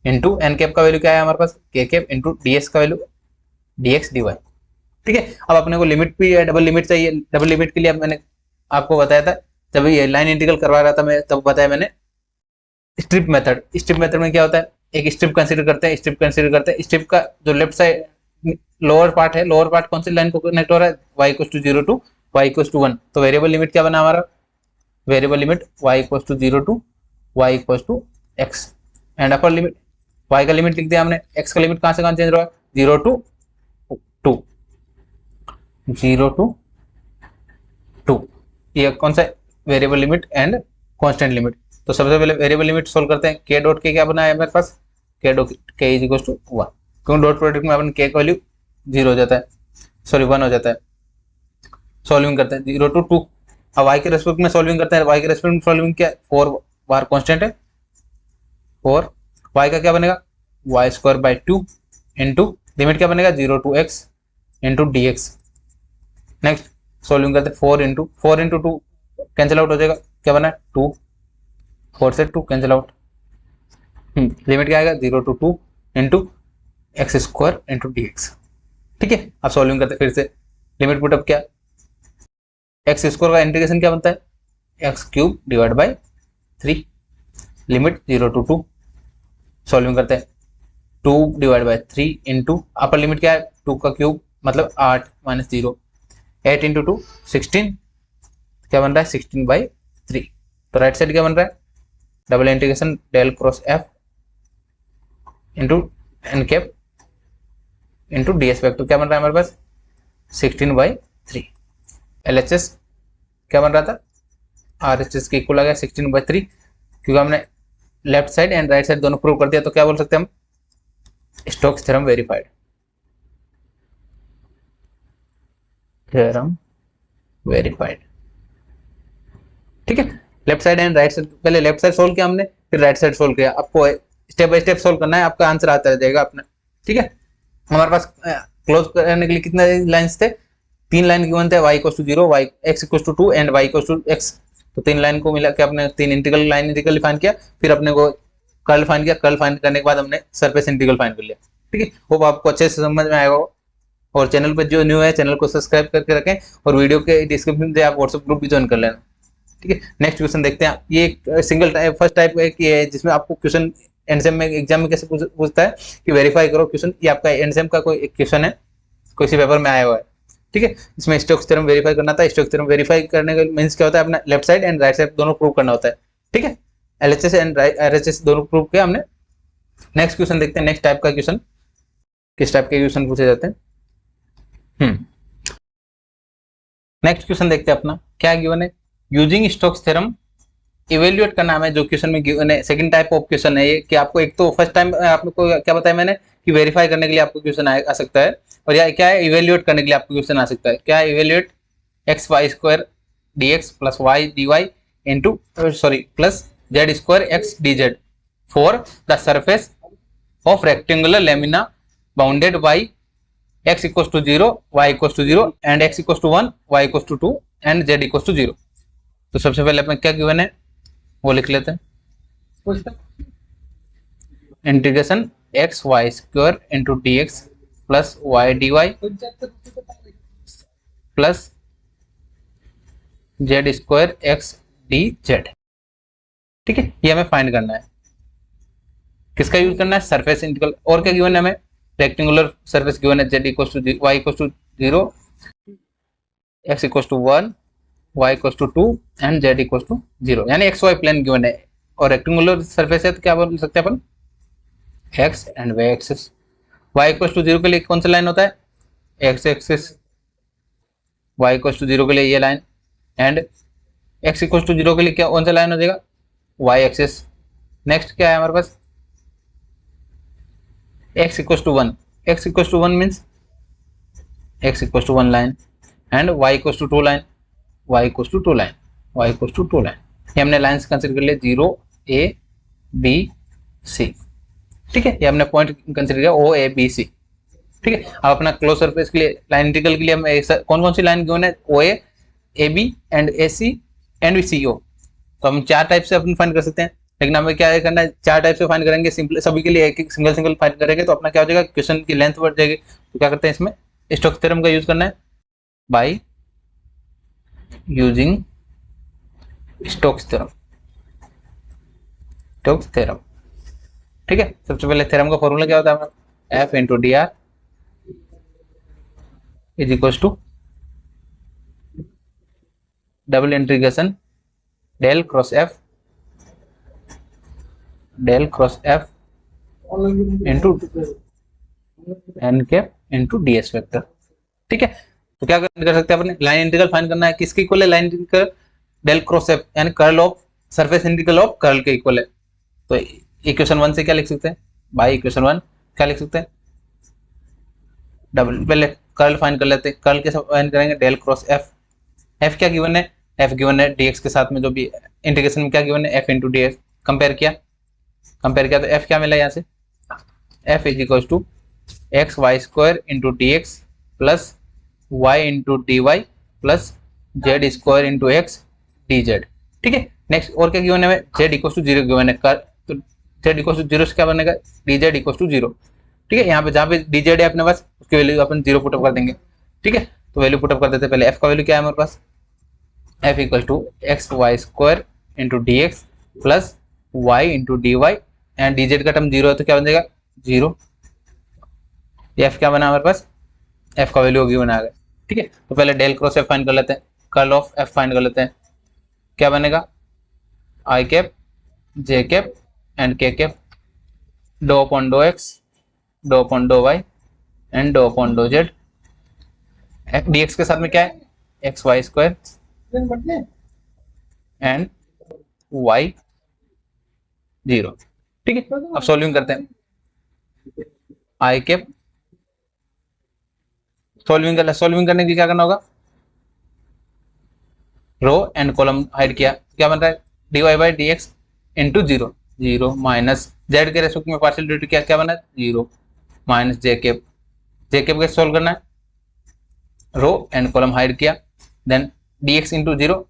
into N cap का value क्या है हमारे पास, के कैप इंटू ds का वैल्यू dx dy। ठीक है, अब अपने को लिमिट भी डबल लिमिट चाहिए। डबल लिमिट के लिए मैंने आपको बताया था जब ये लाइन इंटीग्रल करवा रहा था मैं, तब बताया मैंने स्ट्रिप मेथड। स्ट्रिप मेथड में क्या होता है, एक स्ट्रिप कंसीडर करते हैं, स्ट्रिप का जो लेफ्ट साइड लोअर पार्ट है, लोअर पार्ट कौन सी लाइन को कनेक्ट हो रहा है, y = 0 टू y = 1। तो वेरिएबल लिमिट क्या बना हमारा, variable limit y = 0 to y = x and upper limit y का लिमिट लिख दिया हमने। x का लिमिट कहां से कहां चेंज हो रहा है, 0 टू 2। ये कौन सा variable limit and constant limit. तो सबसे पहले वेरिएबल लिमिट सोल्व करते हैं। k डॉट के क्या बना है मेरे पास, k डॉट के = 1, क्योंकि डॉट प्रोडक्ट में अपन k का वैल्यू 0 हो जाता है, सॉरी 1 हो जाता है। सॉल्विंग करते हैं 0 टू 2। अब y के रेस्पेक्ट में सॉल्विंग करते हैं। y के रेस्पेक्ट में सॉल्विंग क्या, 4 बार कांस्टेंट है 4, y का क्या बनेगा y² 2 इंटू लिमिट क्या बनेगा 0 to x into dx। Next solving करते हैं 4 इंटू 2 कैंसिल आउट हो जाएगा, क्या बना 2, 4 से 2 कैंसिल आउट। लिमिट क्या आएगा 0 to 2 into x² into dx। ठीक है, अब सॉल्विंग करते हैं फिर से। लिमिट पुटअप क्या, x² का इंटीग्रेशन क्या बनता है, x³ / 3, लिमिट 0 टू 2। सॉल्विंग करते हैं 2 / 3 इंटू अपर लिमिट क्या है 2 का क्यूब मतलब 8 माइनस 0, 8 इंटू 2 16, क्या बन रहा है 16/3। तो राइट साइड क्या बन रहा है, double integration del cross F into N cap into ds vector क्या बन रहा है हमारे पास 16/3। LHS क्या बन रहा था, RHS के इक्वल आ गया 16/3, क्योंकि हमने left side and right side दोनों प्रूव कर दिया। तो क्या बोल सकते हैं हम, Stokes theorem verified. Theorem verified. ठीक है, left side and right side, पहले लेफ्ट साइड सोल्व किया हमने, फिर राइट साइड सोल्व किया। आपको स्टेप बाय स्टेप सोल्व करना है, आपका आंसर आता रहेगा अपना। ठीक है, हमारे पास क्लोज करने के लिए कितने लाइंस थे, 3 लाइन गिवन थे, y = 0, x = 2 and y = x। तो 3 लाइन को मिला के अपने 3 इंटीग्रल लाइन इंटीग्रल डिफाइन किया, फिर अपने को कर्ल फाइंड किया। कर्ल फाइंड करने के बाद हमने सरफेस इंटीग्रल फाइंड कर लिया। ठीक है, होप आपको अच्छे से समझ में आएगा। और चैनल पर जो न्यू है चैनल को सब्सक्राइब करके रखें, और वीडियो के डिस्क्रिप्शन से आप व्हाट्सएप ग्रुप भी ज्वाइन कर लेना। ठीक है, नेक्स्ट क्वेश्चन देखते हैं। ये एक सिंगल टाइप फर्स्ट टाइप है जिसमें आपको क्वेश्चन एंडसेम में एग्जाम में कैसे पूछता है कि वेरीफाई करो क्वेश्चन। ये आपका एंडसेम का कोई एक क्वेश्चन है, किसी पेपर में आया हुआ है। ठीक है, इसमें स्टोक्स थ्योरम वेरीफाई करना था। स्टोक्स थ्योरम वेरीफाई करने का मींस क्या होता है, अपना left side and right side दोनों प्रूव करना होता है। ठीक है, एलएचएस एंड आरएचएस दोनों प्रूव किया हमने। नेक्स्ट क्वेश्चन देखते हैं, नेक्स्ट टाइप का क्वेश्चन, किस टाइप के क्वेश्चन पूछे जाते हैं। नेक्स्ट क्वेश्चन देखते हैं अपना, क्या गिवन है, यूजिंग स्टोक्स थ्योरम इवेल्युएट का नाम है जो क्वेश्चन में गिवन है। सेकंड टाइप ऑफ क्वेश्चन है ये, कि आपको एक तो फर्स्ट टाइम आपको क्या बताया मैंने कि वेरीफाई करने के लिए आपको क्वेश्चन आ सकता है, और या क्या है, इवेल्युएट करने के लिए आपको क्वेश्चन आ सकता है। क्या है, evaluate x y square D x plus y d y into plus z square x d z for the surface of rectangular lamina bounded by x equals to 0, y equals to 0 and x equals to 1, y equals to 2 and z equals to 0। तो सबसे पहले अपने क्या given है वो लिख लेते हैं, integration x y square into D x plus y d y plus z square x d z. ठीक है, ये हमें फाइंड करना है, किसका यूज करना है, सरफेस इंटीग्रल। और क्या गिवन है हमें, रेक्टेंगुलर सरफेस गिवन है, z equals to y equals to 0, x equals to 1, y equals to 2 and z equals to 0, यानी एक्स वाई प्लेन गिवन है। और रेक्टेंगुलर सरफेस है तो क्या बोल सकते हैं अपन, x एंड y axis. y equals to 0 के लिए कौन सा लाइन होता है, x axis, y equals to 0 के लिए ये line, and x equals to 0 के लिए क्या कौन सा लाइन हो जाएगा, y एक्सिस। नेक्स्ट क्या है हमारे पास, x equals to 1, x equals to 1 means x equals to 1 line and y equals to 2 line, y equals to 2 line, y equals to 2 line। ये हमने लाइंस कंसीडर कर लिए 0 a b c। ठीक है, ये हमने पॉइंट कंसीडर किया o a b c। ठीक है, अब अपना क्लोज सरफेस के लिए लाइन इंटीग्रल के लिए हम कौन कौन सी लाइन गिवन है, o a a b and a c and c o। तो हम चार टाइप से अपन फाइंड कर सकते हैं, लेकिन हमें क्या करना है, चार टाइप से फाइंड करेंगे, सिंपल सभी के लिए एक एक सिंगल फाइंड करेंगे तो अपना क्या हो जाएगा, क्वेश्चन की लेंथ बढ़ जाएगी। तो क्या करते हैं, इसमें स्टोक्स थ्योरम का यूज करना है, bye using Stokes theorem, Stokes theorem. ठीक है, सबसे पहले थ्योरम का फॉर्मूला क्या होता है, F into D R is equal to double integration del cross F into N cap into D S vector. ठीक है, तो क्या कर सकते हैं अपने, लाइन इंटीग्रल फाइंड करना है, किसके इक्वल है, line integral del cross F यानी curl of surface integral of curl के इक्वल है। तो इक्वेशन 1 से क्या लिख सकते हैं, बाय इक्वेशन 1 क्या लिख सकते हैं, डबल, पहले कर्ल फाइंड कर लेते हैं, कर्ल के साथ फाइंड करेंगे डेल क्रॉस एफ। एफ क्या गिवन है, एफ गिवन है डीएक्स के साथ में जो भी इंटीग्रेशन में क्या गिवन है, F into D x. Compare किया तो f क्या मिला यहाँ से, f is equal to x y square into D x plus y into D y plus z square into x d z. ठीक है, नेक्स्ट और क्या गिवन है, z इक्वल टू 0 गिवन है, तो z इक्वल टू 0 से क्या बनेगा, डी जेड इक्वल टू 0। ठीक है, यहाँ पे जहाँ पे डी जेड है अपने पास उसकी वैल्यू अपन 0 पुटअप कर देंगे। ठीक है, तो वैल्यू पुटअप कर देते हैं, पहले f का वैल्यू क्या है हमारे पास, f equal to x y square into D x plus y into D y and d z का टर्म 0 है तो क्या बन जाएगा 0। एफ क्या बना हमारे पास, एफ का वैल्यू गिवन आ गया। ठीक है, तो पहले डेल क्रॉस एफ फाइंड कर लेते हैं, कर्ल ऑफ एफ फाइंड कर लेते हैं, क्या बनेगा, i cap j cap and k cap, doh upon dough x, dough upon dough y and doh upon dough z. D x के साथ में क्या है, x y square and y 0। ठीक है, अब सॉल्विंग करते हैं, आई कैप सॉल्विंग करने के लिए क्या करना होगा, रो एंड कॉलम हाइड किया, क्या बन रहा है, d y by d x into 0 0 minus z के रेस्पेक्ट में पार्शियल डेरिवेटिव किया, क्या बना है 0 माइनस जे कैप के सॉल्व करना है, रो एंड कॉलम हाइड किया, then d x into 0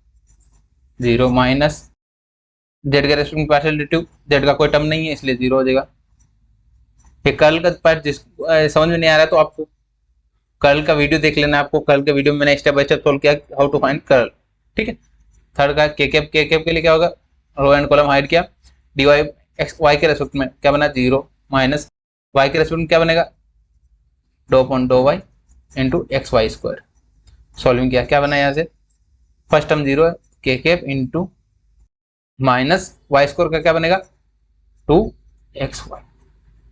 0 minus z के रेस्पेक्ट में पार्शियल डेरिवेटिव, जेड का कोई टर्म नहीं है इसलिए 0 हो जाएगा। ये कर्ल का पार्ट समझ में नहीं आ रहा है तो आपको कर्ल का वीडियो देख लेना, आपको कर्ल के वीडियो में मैंने स्टेप बाय स्टेप सोल्व किया हाउ टू फाइंड कर्ल। ठीक है, थर्ड का के कैप के लिए क्या होगा, रो एंड कॉलम हाइड किया, डी वाई एक्स वाई के रेस्पेक्ट में क्या बना 0 माइनस वाई के रेस्पेक्ट में क्या बनेगा, doh upon dough y into x y square. Solving किया, क्या बना यहाँ से, फर्स्ट टर्म 0 है, k cap into minus Y square का क्या बनेगा 2xy,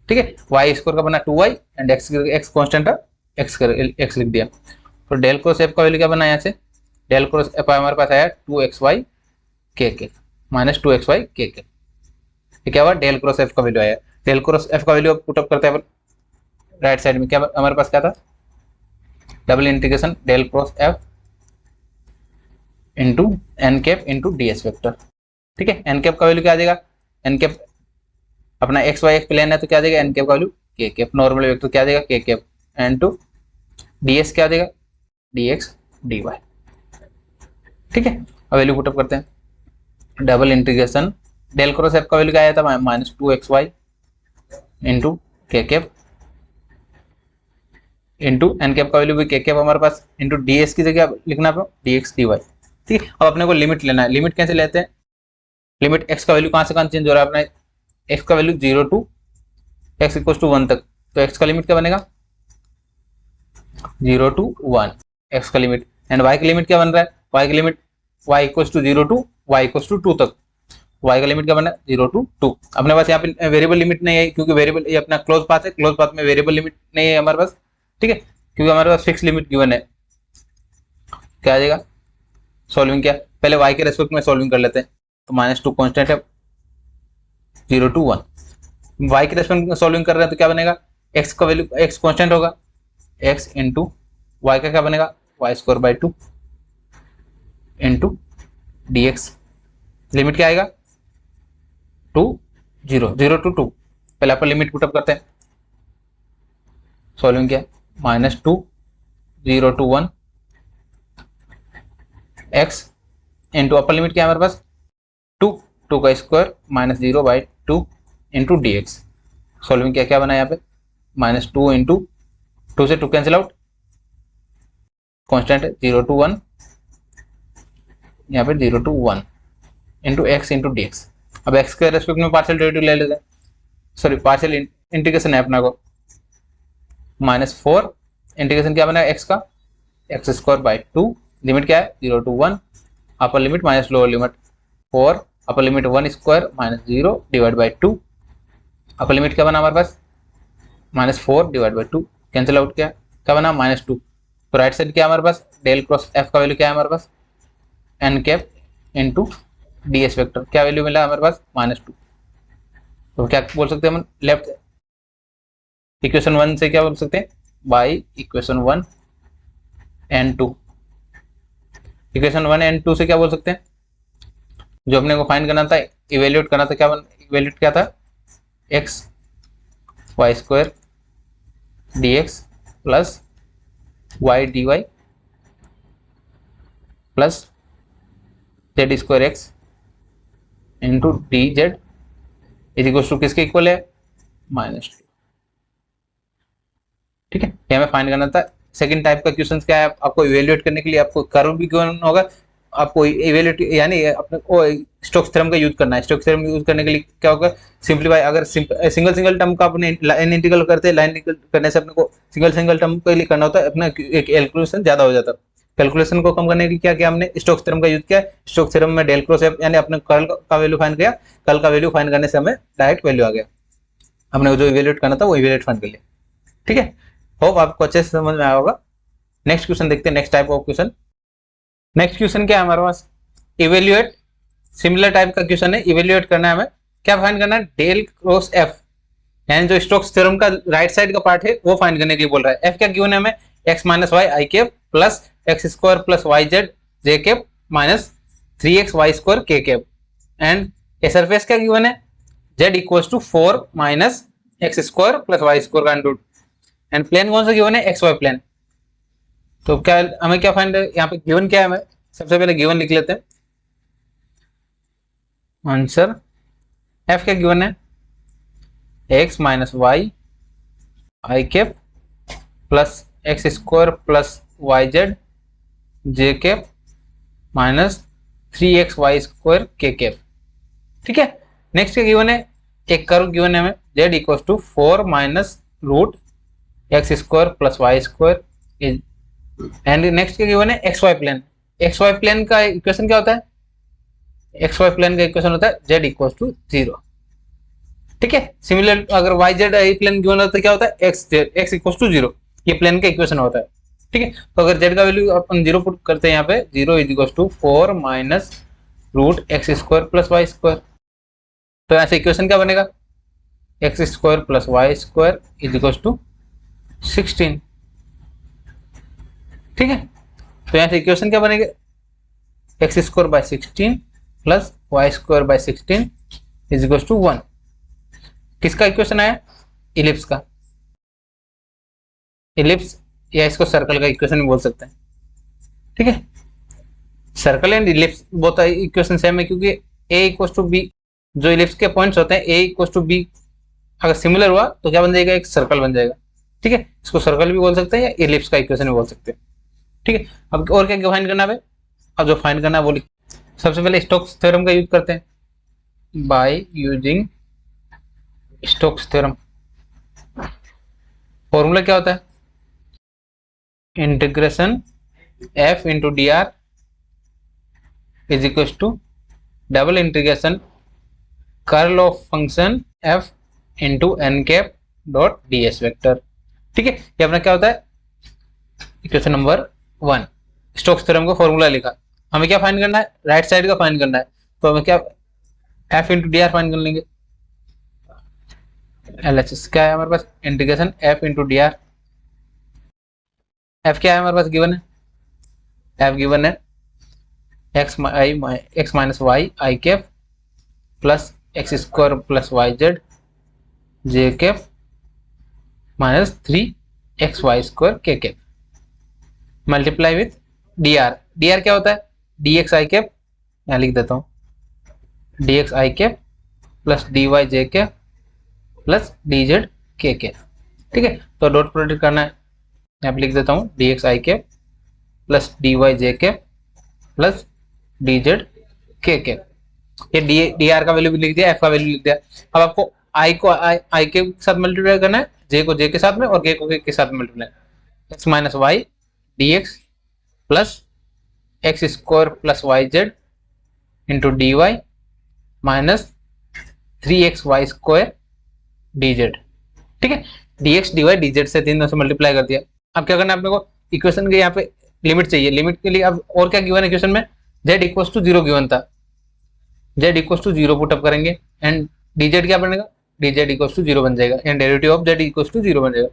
ठीक है। वाई स्क्वायर का बना 2y एंड एक्स कॉन्स्टेंट है, एक्स लिख दिया। तो डेल क्रॉस एफ का वैल्यू क्या बना यहाँ से, डेल क्रॉस एफ हमारे पास आया 2xy के कैप माइनस 2xy के कैप, ये क्या हुआ, डेल क्रॉस एफ का वैल्यू आया। डेल क्रॉस एफ का वैल्यू पुट अप करते हैं राइट साइड में, क्या हमारे पास क्या था, double integration del cross F into N cap into D S vector, ठीक है। एन कैप का वैल्यू क्या आ जाएगा, एन कैप अपना एक्स वाई एक प्लेन है तो क्या आ जाएगा, एन कैप का value k cap, normal vector क्या आ जाएगा k cap, n to d s क्या आ जाएगा डी एक्स डी वाई, ठीक है। अब वैल्यू पुट अप करते हैं, double integration del cross F का वैल्यू क्या आया था minus 2xy into k cap into N cap का वैल्यू भी के कैप हमारे पास इंटू डी एस की जगह लिखना है डी एक्स डी वाई, ठीक है। अब अपने को लिमिट लेना है, लिमिट कैसे लेते हैं, लिमिट एक्स का वैल्यू कहाँ से कहाँ चेंज हो रहा है, अपना एक्स का value 0 to x equal to 1 तक, तो एक्स का लिमिट क्या बनेगा 0 टू 1 एक्स का लिमिट, एंड वाई का लिमिट क्या बन रहा है, वाई का limit y equal to 0 to y equal to 2 तक, वाई का लिमिट क्या बना 0 टू 2। अपने पास यहाँ पे वेरिएबल लिमिट नहीं है क्योंकि वेरिएबल ये अपना क्लोज पाथ है, क्लोज पाथ में वेरिएबल लिमिट नहीं है हमारे पास, ठीक है, क्योंकि हमारे पास फिक्स लिमिट गिवन है। क्या आ जाएगा, सॉल्विंग क्या, पहले वाई के रेस्पेक्ट में सॉल्विंग कर लेते हैं, तो -2 कांस्टेंट है 0 टू 1, वाई के रेस्पेक्ट में सॉल्विंग कर रहे हैं तो क्या बनेगा, एक्स का वैल्यू एक्स कांस्टेंट होगा, एक्स इंटू वाई का क्या बनेगा y square by 2 into D x, limit क्या आएगा 0 टू 2, पहले आप लिमिट पुटअप करते हैं, सॉल्विंग क्या -2 0 to 1 x into upper limit क्या है हमारे पास 2 का square minus 0 by 2 into D x, solving क्या क्या बना यहाँ पे -2 इंटू 2 से 2 कैंसिल आउट, कॉन्स्टेंट है 0 टू 1, यहाँ पे 0 to 1 into x into D x. अब एक्स के रेस्पेक्ट में पार्शियल डेरिवेटिव ले लेते हैं, सॉरी पार्शियल इंटीग्रेशन है अपना को, -4 इंटीग्रेशन क्या बना एक्स का एक्स स्क्वायर बाई 2, लिमिट क्या है 0 to 1, upper limit minus lower limit 4, upper limit 1 square minus 0 divide by 2, upper limit क्या बना हमारे पास -4 डिवाइड बाई 2, कैंसिल आउट क्या बना -2, तो राइट साइड क्या हमारे पास डेल क्रॉस एफ का वैल्यू क्या है हमारे पास N cap into D S vector, क्या वैल्यू मिला हमारे पास -2, तो क्या बोल सकते हैं हम लेफ्ट इक्वेशन 1 से क्या बोल सकते हैं by equation 1 and 2, equation 1 and 2 से क्या बोल सकते हैं, जो अपने को फाइंड करना था इवेल्यूएट करना था, क्या इवेल्यूएट क्या था x y square D x plus y d y plus z square x into d z is equal to किसके इक्वल है -2, ठीक है। ये हमें फाइंड करना था। सेकंड टाइप का क्वेश्चन क्या है, आपको इवेल्युएट करने के लिए आपको कर्व भी गिवन होगा, आपको इवेल्युएट यानी अपने को स्टोक्स थ्योरम का यूज करना है। स्टोक्स थ्योरम यूज करने के लिए क्या होगा, सिंपलीफाई, अगर सिंगल टर्म का अपने लाइन इंटीग्रल करते हैं, लाइन इंटीग्रल करने से अपने को सिंगल टर्म के लिए करना होता है, अपना एक कैलकुलेशन ज्यादा हो जाता है। कैलकुलेशन को कम करने के लिए क्या किया हमने, स्टोक्स थ्योरम का यूज किया। स्टोक्स थ्योरम में डेल क्रॉस एफ यानी अपने कर्ल का वैल्यू फाइंड किया, कर्ल का वैल्यू फाइंड करने से हमें डायरेक्ट वैल्यू आ गया, हमने जो इवेल्युएट करना था वो इवेल्युएट फाइंड कर लिया, ठीक है। होप आपको अच्छे से समझ में आया होगा। नेक्स्ट क्वेश्चन देखते हैं, next type of question. Next question क्या है हमारे पास, इवेल्युएट, सिमिलर टाइप का क्वेश्चन है, इवेल्युएट करना है हमें, क्या फाइंड करना है डेल क्रॉस एफ, यानी जो स्टोक्स थ्योरम का राइट साइड का पार्ट है वो फाइंड करने के लिए बोल रहा है। एफ क्या गिवन है हमें, X minus Y I cap plus x square plus Y Z J cap minus 3x Y square K cap, and a surface क्या गिवन है Z equals to 4 minus X square plus Y square का under, and plane कौन सा given है x y plane. तो क्या हमें क्या फाइंड है, यहाँ पे गिवन क्या है, हमें सबसे पहले गिवन लिख लेते हैं आंसर। एफ क्या गिवन है X minus Y I cap plus x square plus Y Z J cap minus 3x Y square K cap, ठीक है। नेक्स्ट क्या गिवन है, एक कर्व गिवन है हमें z equals to 4 minus root x square plus Y square and next क्या given है, x y plane. X y plane का इक्वेशन क्या होता है, एक्स वाई प्लेन का इक्वेशन होता है जेड इक्वल टू 0। ठीक है, सिमिलर अगर वाई जेड प्लेन गिवन होता है क्या होता है, एक्स इक्वल टू 0, ये प्लेन का इक्वेशन होता है। ठीक है, तो अगर जेड का वैल्यू अपन 0 पुट करते हैं यहाँ पे, 0 is equal to 4 minus root x square plus Y square. तो ऐसे इक्वेशन क्या बनेगा, x square plus Y square is equal to 16। ठीक है, तो यहाँ से इक्वेशन क्या बनेगा, x square by 16 plus Y square by 16 is equal to 1। किसका इक्वेशन आया, इलिप्स का। इलिप्स या इसको सर्कल का इक्वेशन भी बोल सकते हैं। ठीक है, circle and ellipse both equation same है, क्योंकि ए इक्वल टू बी, जो इलिप्स के पॉइंट्स होते हैं ए इक्वल टू बी, अगर सिमिलर हुआ तो क्या बन जाएगा, एक सर्कल बन जाएगा। ठीक है, इसको सर्कल भी बोल सकते हैं या इलिप्स का इक्वेशन भी बोल सकते हैं। ठीक है, अब और क्या फाइंड करना है, अब जो फाइंड करना है वो सबसे पहले स्टोक्स थ्योरम का यूज करते हैं। By using Stokes theorem, formula क्या होता है, integration F into D R is equal to double integration curl of function f into N cap dot d S vector. ठीक है, ये अपना क्या होता है, इक्वेशन नंबर 1। स्टोक्स थ्योरम का फॉर्मूला लिखा, हमें क्या फाइंड करना है, राइट साइड का फाइंड करना है। तो हमें क्या, F into D R find कर लेंगे। एलएचएस क्या है हमारे पास, integration F into D R. F क्या है हमारे पास गिवन है, एफ गिवन है X minus Y I cap plus x square plus Y Z J cap minus 3 XY square K cap multiply with D R. D are क्या होता है, d X I cap, यहाँ लिख देता हूँ, D X I cap plus D Y J cap plus D Z के cap. ठीक है, तो डॉट प्रोडक्ट करना है, यहाँ पे लिख देता हूँ D X I cap plus D Y J cap plus D Z के कैप। ये डी आर का वैल्यू भी लिख दिया, एफ का वैल्यू लिख दिया। अब आपको आई को आई के साथ मल्टीप्लाई करना है, जे को जे के साथ में और के को के साथ multiply, x minus y d x plus x square plus Y z into D y minus 3XY square d z. ठीक है, d x d y d z से तीनों से मल्टीप्लाई कर दिया। अब क्या करना है अपने को, इक्वेशन के यहाँ पे लिमिट चाहिए। लिमिट के लिए अब और क्या गिवन है इक्वेशन में, जेड इक्वल टू 0 गिवन था, जेड इक्वल टू 0 पुटअप करेंगे एंड डी जेड क्या बनेगा, डी जेड इक्वल टू 0 बन जाएगा and derivative of z equal to 0 बन जाएगा।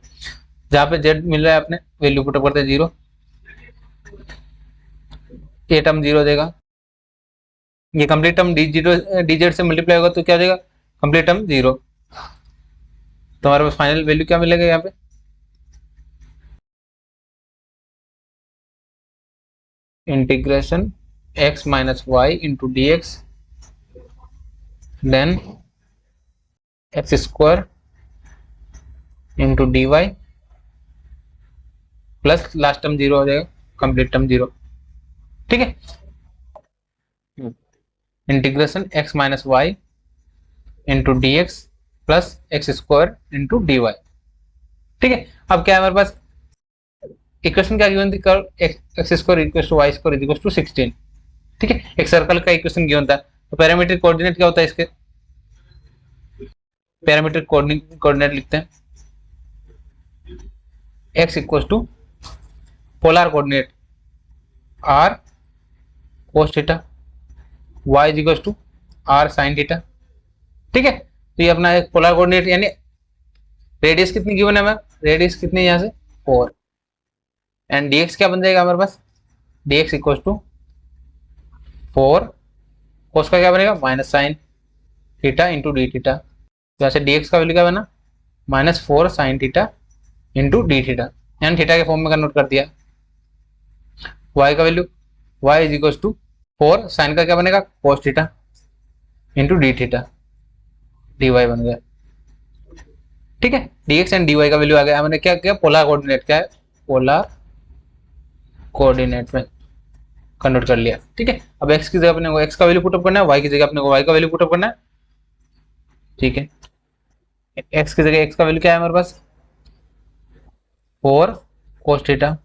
जहाँ पे जेड मिल रहा है अपने, वैल्यू पुटअप करते हैं 0, ये टर्म 0 देगा, ये कंप्लीट टर्म डी जेड से मल्टीप्लाई होगा तो क्या हो जाएगा, कंप्लीट टर्म 0। तो हमारे पास फाइनल वैल्यू क्या मिलेगा यहाँ पे, integration x minus y into D x then x square into D y plus last term 0 हो जाएगा, कंप्लीट टर्म 0। ठीक है, integration x minus y into D x plus x square into D y. ठीक है, अब क्या है हमारे पास इक्वेशन क्या गिवन थी, x square equal to y square equal to 16। ठीक है, एक सर्कल का इक्वेशन गिवन था, तो पैरामीट्रिक कोऑर्डिनेट क्या होता है इसके, पैरामीट्रिक कोऑर्डिनेट लिखते हैं, x equal to polar coordinate r cos theta, y is equal to r sin theta. ठीक है, तो ये अपना एक पोलर कोऑर्डिनेट, यानी रेडियस कितनी गिवन है हमें, रेडियस कितनी है यहाँ से 4 एंड dx क्या बन जाएगा हमारे पास, dx इक्वल टू 4 cos का क्या बनेगा minus sine theta into D theta. तो यहाँ से dx का वैल्यू क्या बना, -4 sin theta into D theta, यानी थीटा के फॉर्म में कन्वर्ट कर दिया। y का value y is equal to 4 sine का क्या बनेगा cos theta into D theta, dy बन गया। ठीक है, dx एंड dy का वैल्यू आ गया, हमने क्या किया, पोलर कोऑर्डिनेट, क्या है पोलर कोऑर्डिनेट में कन्वर्ट कर लिया। ठीक है, अब x की जगह अपने को x का वैल्यू पुटअप करना है, y की जगह अपने को y का वैल्यू पुटअप करना है। ठीक है, x की जगह x का वैल्यू क्या है हमारे पास 4 cos थीटा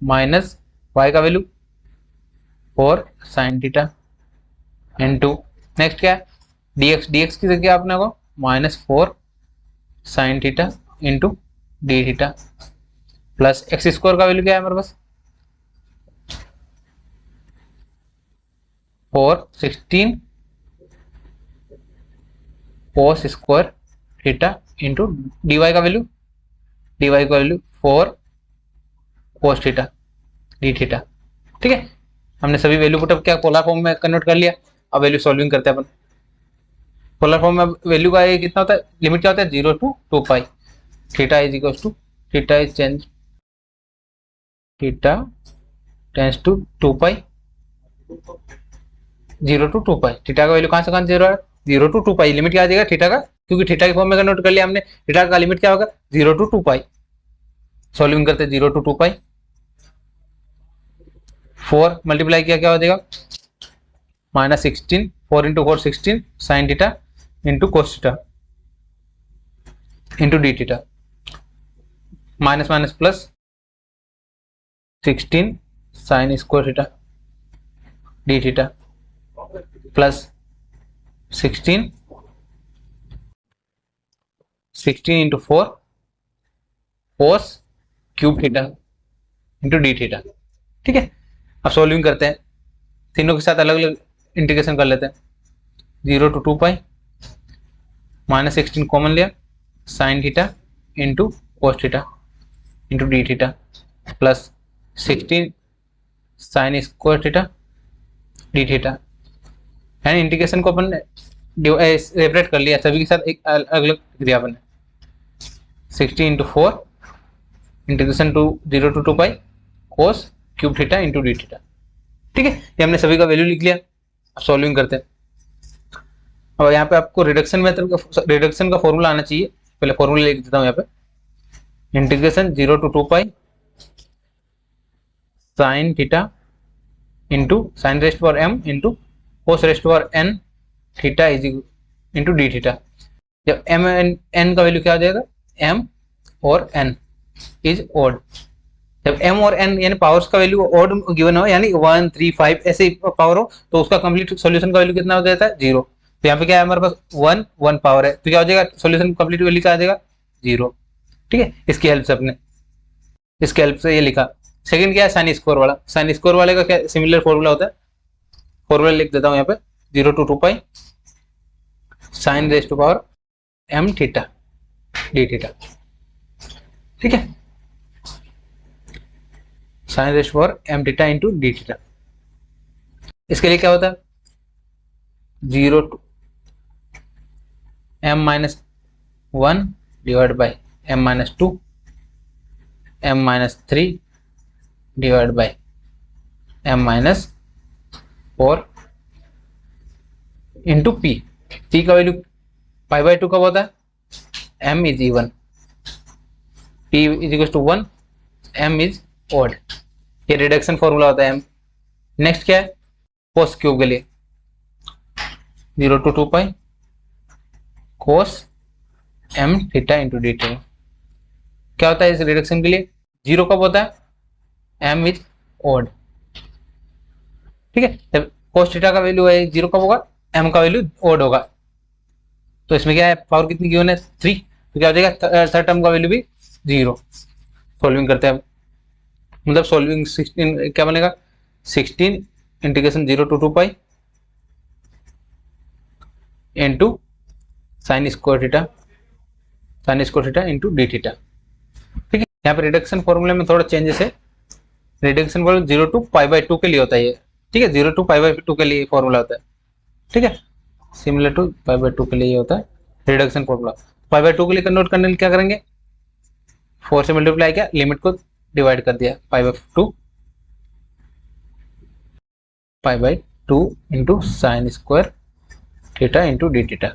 माइनस वाई का value 4 sine theta into next क्या है dx, dx की जगह आपने को -4 sine theta into D theta plus x square का वैल्यू क्या है हमारे पास 416 cos square theta into dy का value 4 cos theta d theta. ठीक है, हमने सभी वैल्यू पुटअप क्या पोलर फॉर्म में कन्वर्ट कर लिया। अब वैल्यू सॉल्विंग करते हैं अपन। पोलर फॉर्म में वैल्यू का ये कितना होता है, लिमिट क्या होता है 0 to 2 pi theta is equal to theta is change theta tends to 2 pi 0 to 2 pi. Theta का वैल्यू कहाँ से कहाँ 0 है 0 to 2 पाई। लिमिट क्या आ जाएगा थीटा का, क्योंकि थीटा के फॉर्म में कन्वर्ट कर लिया हमने। थीटा का लिमिट क्या होगा 0 to 2 पाई। सॉल्विंग करते 0 to 2 पाई 4 मल्टीप्लाई किया क्या हो जाएगा -16 4 into 4 16 sine theta into cos theta into D theta minus minus plus 16 sign square theta d theta plus 16 into 4 कोस cube theta into D theta. ठीक है, अब सॉल्विंग करते हैं, तीनों के साथ अलग अलग इंटीग्रेशन कर लेते हैं। 0 to 2 पाई -16 कॉमन लिया sine theta into cos theta into D theta plus 16 sign square theta d theta. And integration को अपन सेपरेट कर लिया, सभी के साथ एक अलग अलग क्रिया अपन 16 into 4 integration to 0 to 2 pi cos cube theta into D theta. ठीक है, ये हमने सभी का वैल्यू लिख लिया। अब सॉल्विंग करते हैं। अब यहाँ पे आपको रिडक्शन मेथड का रिडक्शन का फॉर्मूला आना चाहिए। पहले फॉर्मूला लिख देता हूँ यहाँ पे, integration 0 to 2 pi sine theta into sine raised power m into cos rest power n theta is into D theta. जब m n का वैल्यू क्या हो जाएगा m और n इज ऑड। जब m और n यानी पावर्स का वैल्यू ऑड गिवन हो, यानी 1 3 5 ऐसे पावर हो, तो उसका कंप्लीट सॉल्यूशन का वैल्यू कितना हो जाता है 0। तो यहाँ पे क्या है हमारे पास 1 1 पावर है, तो क्या हो जाएगा सॉल्यूशन कंप्लीट वैल्यू क्या आ जाएगा 0। ठीक है, इसकी हेल्प से अपने इसके हेल्प से ये लिखा। सेकंड क्या है साइन स्क्वायर वाला। साइन स्क्वायर वाले का क्या सिमिलर फॉर्मूला होता है, फॉर्मूला लिख देता हूँ यहाँ पे 0 to 2 pi sine raised to power m theta d theta. ठीक है, sine raised power m theta into D theta. इसके लिए क्या होता है 0 to m-1 divide by m-2 m-3 divide by m-4 into p। p का वैल्यू π/2 कब होता है m is even, p is equal to 1, m is odd. ये रिडक्शन फॉर्मूला होता है m। नेक्स्ट क्या है कोस क्यूब के लिए 0 to 2 pi cos m theta into D theta. क्या होता है इस रिडक्शन के लिए 0 कब होता है m इज ऑड। ठीक है, जब कोस थीटा का वैल्यू है 0 कब होगा m का वैल्यू ऑड होगा। तो इसमें क्या है पावर कितनी गिवन है 3, तो क्या हो जाएगा थर्ड टर्म का वैल्यू भी 0। सॉल्विंग करते हैं, मतलब सॉल्विंग 16 क्या बनेगा 16 integration 0 to 2 pi into sine square theta into D theta. ठीक है, यहाँ पे रिडक्शन फॉर्मूले में थोड़ा चेंजेस है। रिडक्शन फॉर्मूला 0 to π/2 के लिए होता है ये। ठीक है, 0 to π/2 के लिए फॉर्मूला होता है। ठीक है, सिमिलर टू π/2 के लिए होता है रिडक्शन फॉर्मूला। π/2 के लिए कन्वर्ट करने के लिए क्या करेंगे 4 से मल्टीप्लाई किया, लिमिट को डिवाइड कर दिया π/2 into sine square theta into D theta.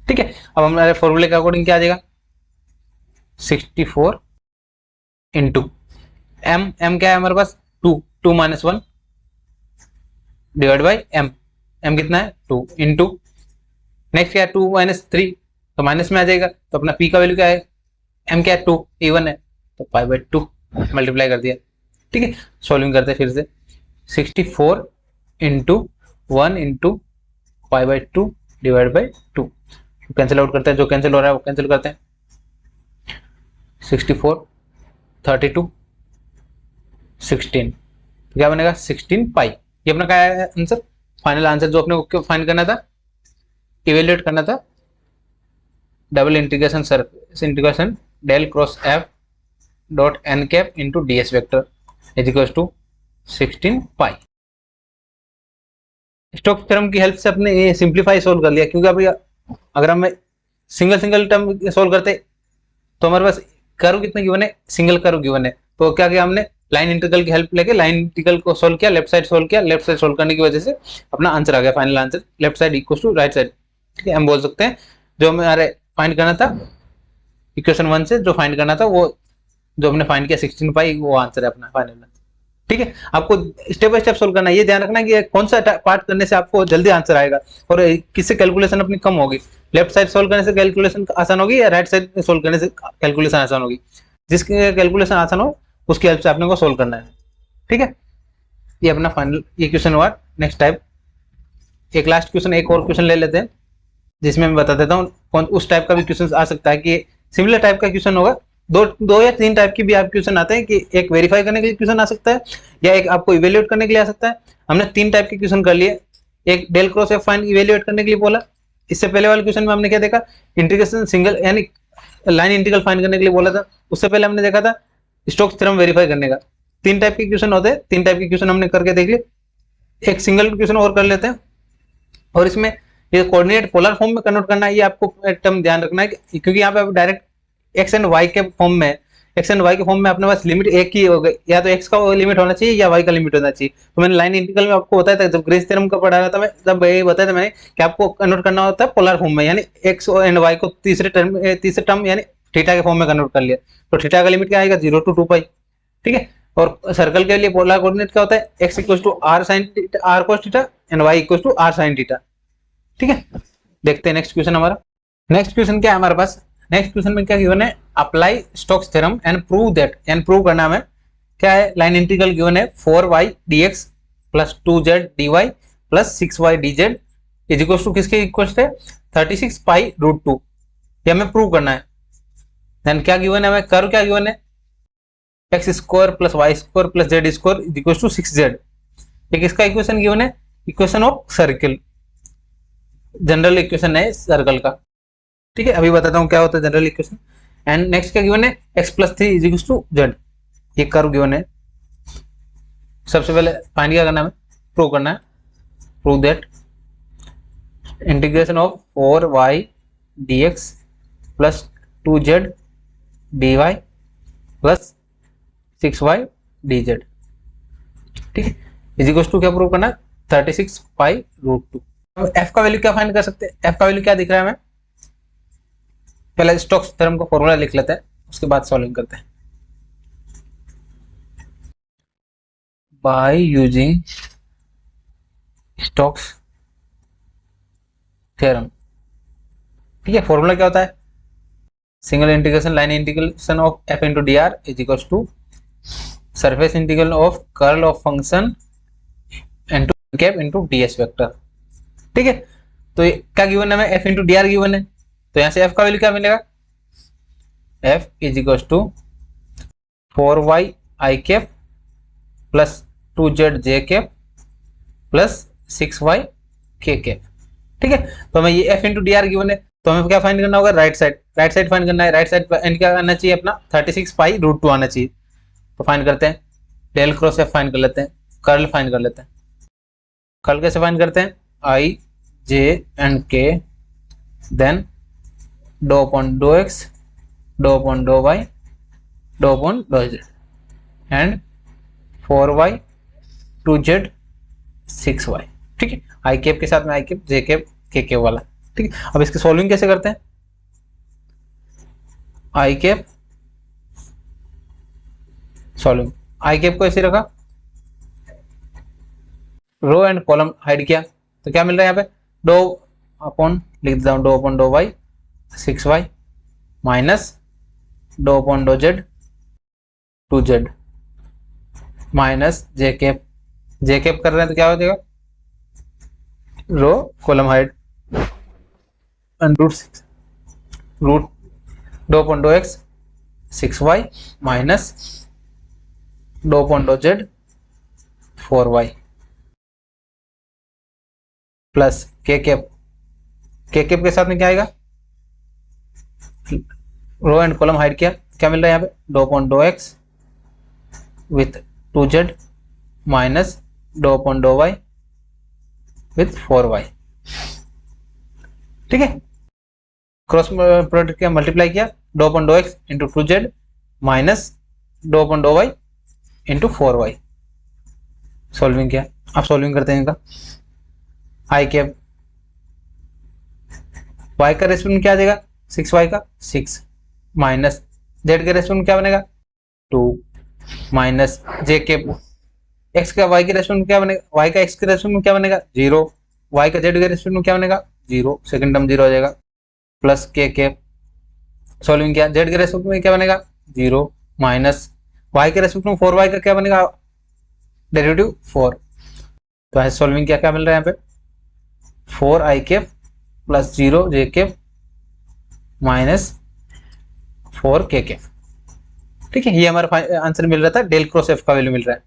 ठीक है, अब हमारे फॉर्मूले के अकॉर्डिंग क्या आ जाएगा 64 इंटू m क्या है हमारे पास 2 -1 डिवाइड बाई m कितना है 2 इंटू नेक्स्ट क्या है 2 - 3 तो माइनस में आ जाएगा। तो अपना p का वैल्यू क्या है m क्या है 2 इवन है, तो π/2 मल्टीप्लाई कर दिया ठीक है, सॉल्विंग करते हैं फिर से। 64 into 1 into pi by 2 divide by 2, cancel out करते हैं, जो कैंसिल हो रहा है वो कैंसिल करते हैं। 64 32 16, क्या बनेगा 16 पाई। ये अपना क्या है आंसर, फाइनल आंसर जो अपने को फाइंड करना था, इवेल्युएट करना था। Double integration surface integration del cross f dot n cap into D s vector is equals to 16 pi. Stokes theorem की हेल्प से अपने ये सिंप्लीफाई सोल्व कर लिया, क्योंकि अभी अगर हम सिंगल टर्म सोल्व करते तो हमारे पास कर्व कितने गिवन है, सिंगल कर्व गिवन है। तो क्या किया हमने, लाइन इंटीग्रल की हेल्प लेके लाइन इंटीग्रल को सोल्व किया, लेफ्ट साइड सोल्व किया, लेफ्ट साइड सोल्व करने की वजह से अपना आंसर आ गया, final answer left side equal to right side. ठीक है, हम बोल सकते हैं जो हमारे फाइंड करना था इक्वेशन 1 से, जो फाइंड करना था वो जो हमने फाइंड किया 16 पाई, वो आंसर है अपना फाइनल आंसर। ठीक है, आपको स्टेप बाय स्टेप सोल्व करना है, ये ध्यान रखना कि कौन सा पार्ट करने से आपको जल्दी आंसर आएगा और किससे कैलकुलेशन अपनी कम होगी। लेफ्ट साइड सोल्व करने से कैलकुलेशन आसान होगी या राइट साइड सोल्व करने से कैलकुलेशन आसान होगी। जिसकी कैलकुलेशन आसान हो उसकी हेल्प से आपने को सोल्व करना है। ठीक है, ये अपना फाइनल ये क्वेश्चन हुआ। नेक्स्ट टाइप एक लास्ट क्वेश्चन, एक और क्वेश्चन ले लेते हैं जिसमें मैं बता देता हूँ कौन उस टाइप का भी क्वेश्चन आ सकता है कि सिमिलर टाइप का क्वेश्चन होगा। दो या तीन टाइप की भी आप क्वेश्चन आते हैं कि एक वेरीफाई करने के लिए क्वेश्चन आ सकता है या एक आपको इवेल्युएट करने के लिए आ सकता है। हमने तीन टाइप के क्वेश्चन कर लिए, एक del cross F find evaluate करने के लिए बोला। इससे पहले वाले क्वेश्चन में हमने क्या देखा, इंटीग्रेशन सिंगल यानी लाइन इंटीग्रल फाइंड करने के लिए बोला था। उससे पहले हमने देखा था स्टोक्स थ्योरम वेरीफाई करने का। तीन टाइप के क्वेश्चन होते हैं, तीन टाइप के क्वेश्चन हमने करके देख लिए। एक सिंगल क्वेश्चन और कर लेते हैं, और इसमें ये कोऑर्डिनेट पोलर फॉर्म में कन्वर्ट करना है, ये आपको टर्म ध्यान रखना है क्योंकि यहाँ पे डायरेक्ट एक्स एंड वाई के फॉर्म में, एक्स एंड वाई के फॉर्म में अपने पास लिमिट एक ही हो गई, या तो एक्स का लिमिट होना चाहिए या वाई का लिमिट होना चाहिए। तो मैंने लाइन इंटीग्रल में आपको बताया था, जब ग्रीन्स थ्योरम का पढ़ा रहा था मैं, तब ये बताया था मैंने कि आपको कन्वर्ट करना होता है पोलर फॉर्म में, यानी एक्स एंड वाई को तीसरे टर्म यानी थीटा के फॉर्म में कन्वर्ट कर लिया। तो थीटा का लिमिट क्या आएगा 0 to 2 पाई। ठीक है, और सर्कल के लिए पोलर कोऑर्डिनेट क्या होता है, x equal to r sine r cos theta and y equal to r sine theta. ठीक है, देखते हैं नेक्स्ट क्वेश्चन हमारा। नेक्स्ट क्वेश्चन क्या है हमारे पास, नेक्स्ट क्वेश्चन में क्या गिवन है, apply Stokes theorem and prove that, and prove करना है क्या है, लाइन इंटीग्रल गिवन है 4y dx plus 2z dy plus 6y dz is equal to किसके इक्वल है 36 पाई रूट 2। ये हमें प्रूव करना है। देन क्या गिवन है, हमें कर्व क्या गिवन है, x square plus Y square plus z square is equal to 6z। एक इसका इक्वेशन गिवन है, equation of circle, general equation है सर्कल का। ठीक है, अभी बताता हूँ क्या होता है जनरल इक्वेशन। एंड नेक्स्ट क्या गिवन है, x plus 3 is equal to z, ये कर्व गिवन है। सबसे पहले फाइंड क्या करना है, प्रूव करना है, prove that integration of 4y dx plus 2z dy plus 6y dz। ठीक है, इज इक्वल टू क्या प्रूव करना है 36 पाई रूट 2। अब f का वैल्यू क्या फाइंड कर सकते हैं, f का वैल्यू क्या दिख रहा है हमें, पहले स्टोक्स थ्योरम का फॉर्मूला लिख लेते हैं, उसके बाद सॉल्विंग करते हैं। By using Stokes theorem. ठीक है, फॉर्मूला क्या होता है, single integration line integration of f into D R is equal to surface integral of curl of function into cap into D s vector. ठीक है, तो क्या गिवन है हमें, f into D r given है, तो यहाँ से f का वैल्यू क्या मिलेगा, f is equal to 4y i cap plus 2z j cap plus 6y k cap. ठीक है, तो हमें ये f into D r given है, तो हमें क्या फाइंड करना होगा, राइट साइड फाइंड करना है। राइट साइड क्या करना चाहिए अपना 36 पाई रूट 2 आना चाहिए। तो फाइंड करते हैं, डेल क्रॉस एफ फाइंड कर लेते हैं, कर्ल फाइंड कर लेते हैं। कर्ल कैसे फाइंड करते हैं, i j and k then del upon dough x dough upon dough y dough upon dough z and 4y 2z 6y। ठीक है, आई कैप के साथ में आई cap j cap k cap वाला। ठीक है, अब इसकी सॉल्विंग कैसे करते हैं, आई कैप सॉल्विंग, आई कैप को ऐसे रखा, रो एंड कॉलम हाइड किया, तो क्या मिल रहा है यहाँ पे, डो अपॉन लिख देता हूँ, d upon dough y 6y minus dough upon dough z 2z minus j cap, j cap कर रहे हैं तो क्या हो जाएगा, row column height root 2.2x 6y minus 2.2z 4y plus k cap, k cap के साथ में क्या आएगा, रो एंड कॉलम हाइट क्या मिल रहा है यहाँ पे 2.2x with 2z minus 2.2y with 4y। ठीक है, क्रॉस प्रोडक्ट किया, मल्टीप्लाई किया 2.2x into 2z minus 2.2y into 4y, solving किया। अब सॉल्विंग करते हैं इनका, आई कैप y का रेस्पेक्ट क्या आ जाएगा 6y का 6 माइनस z के रेस्पेक्ट क्या बनेगा 2 माइनस j कैप x का y के रेस्पेक्ट क्या बनेगा, y का x के रेस्पेक्ट क्या बनेगा 0, y का z के रेस्पेक्ट क्या बनेगा 0, सेकंड टर्म 0 हो जाएगा, प्लस के कैप सॉल्विंग किया z के रेस्पेक्ट में क्या बनेगा 0 माइनस y के रेस्पेक्ट में 4y का क्या बनेगा डेरिवेटिव 4। तो ऐसे सॉल्विंग किया क्या मिल रहा है यहाँ पे 4i कैप प्लस 0 जे कैप माइनस 4 के कैप। ठीक है, ये हमारा आंसर मिल रहा था, डेल क्रॉस एफ का वैल्यू मिल रहा है।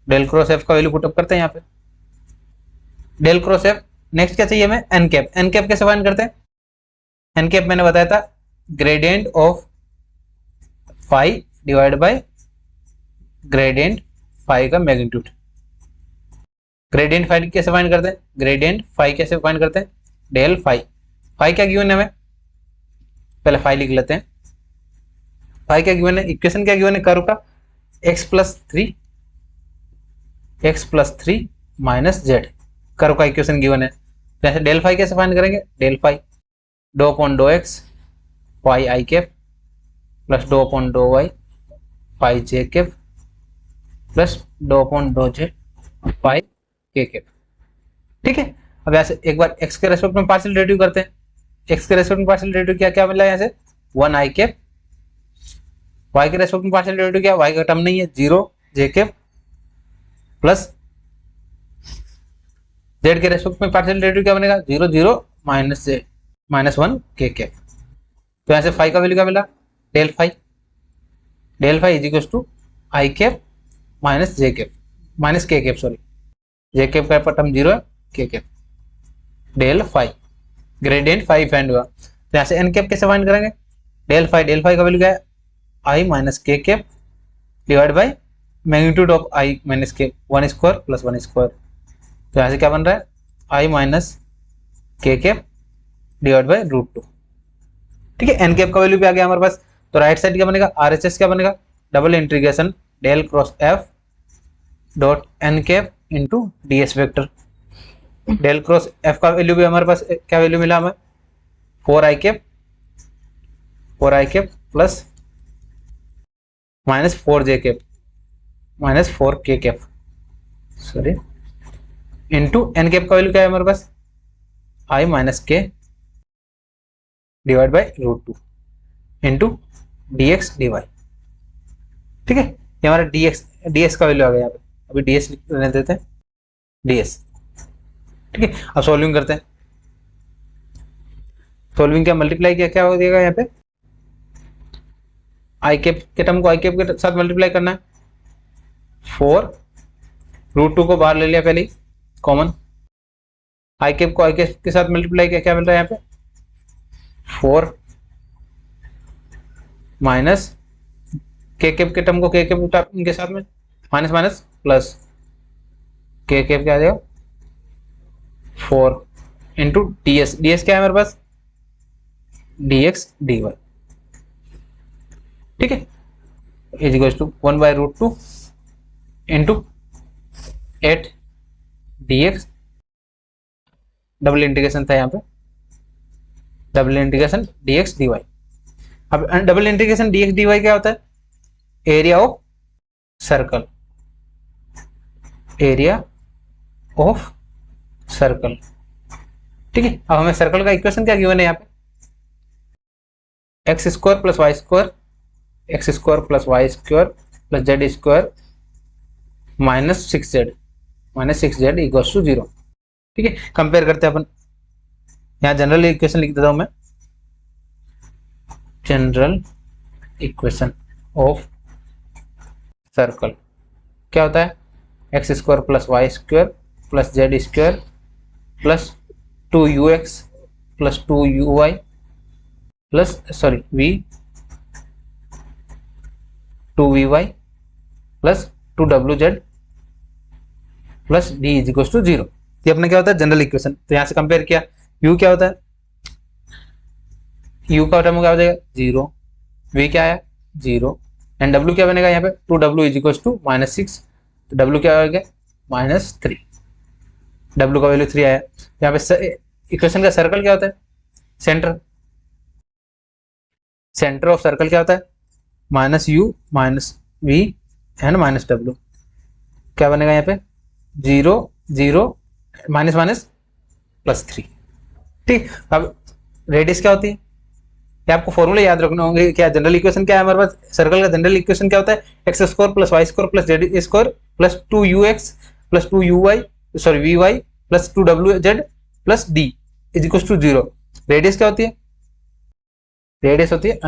डेल क्रॉस एफ का वैल्यू पुटअप करते हैं यहाँ पे, डेल क्रॉस एफ। नेक्स्ट क्या चाहिए हमें एन कैप, एन कैप कैसे फाइंड करते हैं, एन कैप मैंने बताया था gradient of phi divide by gradient phi का मैग्नीट्यूड। ग्रेडियंट फाई कैसे फाइंड करते हैं, ग्रेडियंट फाई कैसे फाइंड करते हैं, डेल फाई, फाई क्या गिवन है हमें, पहले फाई लिख लेते हैं, फाई क्या गिवन है, इक्वेशन क्या गिवन है कर्व का x plus three minus Z, curve का इक्वेशन गिवन है। जैसे डेल फाई कैसे फाइंड करेंगे, डेल फाई 2.2x फाई आई कैप प्लस 2.2y फाई जे कैप प्लस 2.2z फाई के कैप। ठीक है, अब ऐसे एक बार x के रेस्पेक्ट में पार्शियल डेरिवेटिव करते हैं, x के रेस्पेक्ट में पार्शियल डेरिवेटिव क्या क्या मिला है, यहाँ से 1i कैप, y के रेस्पेक्ट में पार्शियल डेरिवेटिव क्या, y का टर्म नहीं है 0 j कैप प्लस z के रेस्पेक्ट में पार्शियल डेरिवेटिव क्या बनेगा 0 0 माइनस z माइनस 1 के कैप। तो यहाँ से फाई का वैल्यू क्या मिला del phi, del phi is equal to i cap minus j cap minus k cap, sorry j cap का टर्म 0 है, k cap del phi, gradient phi find हुआ। तो यहाँ से एन कैप कैसे फाइंड करेंगे, डेल फाई का value क्या है i minus k cap divide by magnitude of i minus k 1 square plus 1 square. तो यहाँ से क्या बन रहा है i minus k cap divide by root 2। ठीक है, एन कैप का वैल्यू भी आ गया हमारे पास। तो राइट साइड क्या बनेगा RHS क्या बनेगा double integration del cross f dot n cap into ds vector. Del cross F का वैल्यू भी हमारे पास क्या वैल्यू मिला हमें 4i cap plus minus 4j cap minus 4k cap, sorry into N cap का वैल्यू क्या है हमारे पास i minus k divide by root 2 into dx dy। ठीक है, ये हमारा ds का वैल्यू आ गया यहाँ पे, अभी ds लिखने देते हैं ds। ठीक है, अब सॉल्विंग करते हैं, सॉल्विंग क्या मल्टीप्लाई किया क्या हो जाएगा यहाँ पे आई कैप के टर्म को आई कैप के साथ मल्टीप्लाई करना है, 4 रूट 2 को बाहर ले लिया पहले ही कॉमन, आई कैप को आई कैप के साथ मल्टीप्लाई किया क्या मिल रहा है यहाँ पे 4 माइनस के कैप के टर्म को के कैप के साथ में minus minus plus k cap क्या आ जाएगा 4 इंटू ds, ds क्या है हमारे पास dx dy। ठीक है, is equal to 1 by root 2 into 8 dx, double integration था यहाँ पे, डबल इंटीग्रेशन dx dy। अब डबल इंटीग्रेशन dx dy क्या होता है area of circle, area of circle. ठीक है, अब हमें सर्कल का इक्वेशन क्या गिवन है यहाँ पे x square plus Y square plus z square -6z equals to 0। ठीक है, कंपेयर करते हैं अपन। यहाँ जनरल इक्वेशन लिख देता हूं मैं, जनरल इक्वेशन ऑफ सर्कल क्या होता है, x² + y² + z² plus 2ux plus 2uy plus v 2vy plus 2wz plus d is equal to 0। ये अपना क्या होता है, जनरल इक्वेशन। तो यहाँ से कंपेयर किया, u क्या होता है, u का टर्म क्या हो जाएगा 0, v क्या है 0, एंड w क्या बनेगा यहाँ पे 2w इज इक्वल टू -6, तो w क्या हो गया -3, w का वैल्यू 3 आया। यहाँ पे इक्वेशन का सर्कल क्या होता है, सेंटर, सेंटर ऑफ सर्कल क्या होता है -u -v एंड -w, क्या बनेगा यहाँ पे 0 0 -3। ठीक, अब रेडियस क्या होती है, ये आपको फॉर्मूले याद रखने होंगे। क्या जनरल इक्वेशन क्या है हमारे पास, सर्कल का जनरल इक्वेशन क्या होता है, x² + y² + z² plus 2ux plus 2uy vy plus 2wz plus d is equal to 0। Radius क्या होती है, रेडियस होती है √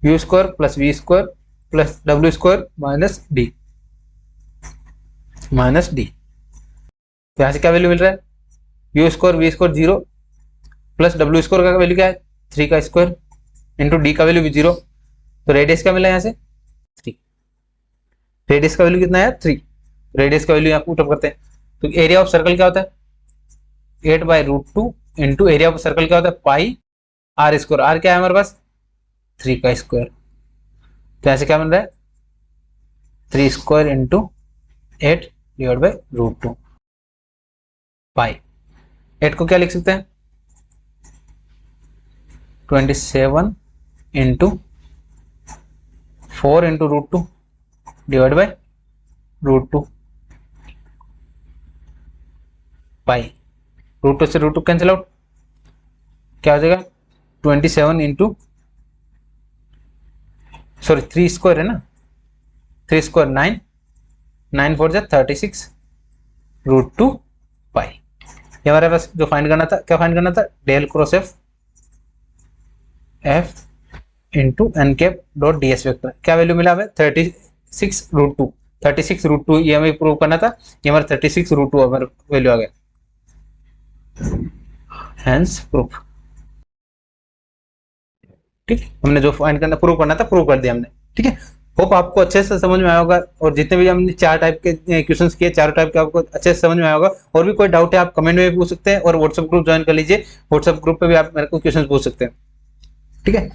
u² + v² plus w² d। तो यहाँ से क्या वैल्यू मिल रहा है, u² v² 0 प्लस w² का वैल्यू क्या है 3 का स्क्वायर इंटू d का वैल्यू भी 0। तो रेडियस क्या मिला यहाँ से 3, रेडियस का वैल्यू कितना है 3, रेडियस का वैल्यू यहाँ पुट अप करते हैं। तो एरिया ऑफ सर्कल क्या होता है 8/√2 इंटू एरिया ऑफ सर्कल क्या होता है पाई r², r क्या है हमारे पास 3 का स्क्वायर। तो यहाँ से क्या बन रहा है 3² इंटू 8/√2 पाई। 8 को क्या लिख सकते हैं 27 इंटू 4 इंटू √2 डिवाइड बाई √2 पाई। √2 से √2 कैंसिल आउट, क्या हो जाएगा 27 इंटू 3² है ना, 3² 9 9 4 36 √2 पाई। ये हमारे पास जो फाइंड करना था, क्या फाइंड करना था del cross f into n∠ds vector, क्या वैल्यू मिला हमें 36 √2, 36 √2 ये हमें प्रूव करना था, ये हमारा 36 √2 हमारा वैल्यू आ गया, हेंस प्रूफ। ठीक, हमने जो फाइंड करना प्रूव करना था प्रूव कर दिया हमने। ठीक है, होप आपको अच्छे से समझ में आया होगा, और जितने भी हमने 4 टाइप के क्वेश्चंस किए 4 टाइप के आपको अच्छे से समझ में आया होगा। और भी कोई डाउट है आप कमेंट में भी पूछ सकते हैं, और व्हाट्सएप ग्रुप ज्वाइन कर लीजिए, व्हाट्सएप ग्रुप पे भी आप मेरे को क्वेश्चन पूछ सकते हैं। ठीक है,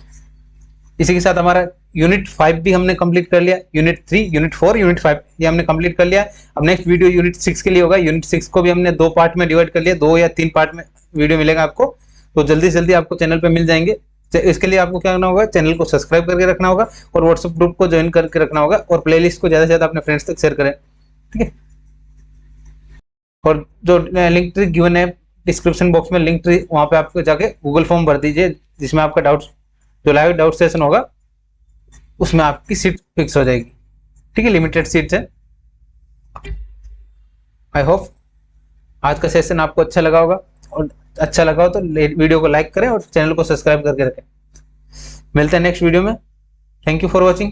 इसी के साथ हमारा यूनिट 5 भी हमने कंप्लीट कर लिया, यूनिट 3 यूनिट 4 यूनिट 5 ये हमने कंप्लीट कर लिया। अब नेक्स्ट वीडियो यूनिट 6 के लिए होगा। यूनिट 6 को भी हमने 2 पार्ट में डिवाइड कर लिया, 2 या 3 पार्ट में वीडियो मिलेगा आपको, तो जल्दी से जल्दी आपको चैनल पे मिल जाएंगे। इसके लिए आपको क्या करना होगा, चैनल को सब्सक्राइब करके रखना होगा, और व्हाट्सएप ग्रुप को ज्वाइन करके रखना होगा, और प्लेलिस्ट को ज्यादा से ज्यादा अपने फ्रेंड्स तक शेयर करें। ठीक है, और जो लिंक ट्री गिवन है डिस्क्रिप्शन बॉक्स में, लिंक ट्री वहां पे आपको जाके गूगल फॉर्म भर दीजिए, जिसमें आपका डाउट जो लाइव डाउट सेशन होगा उसमें आपकी सीट फिक्स हो जाएगी। ठीक है, लिमिटेड सीट्स है। आई होप आज का सेशन आपको अच्छा लगा होगा, और अच्छा लगा हो तो वीडियो को लाइक करें और चैनल को सब्सक्राइब करके रखें। मिलते हैं नेक्स्ट वीडियो में। Thank you for watching.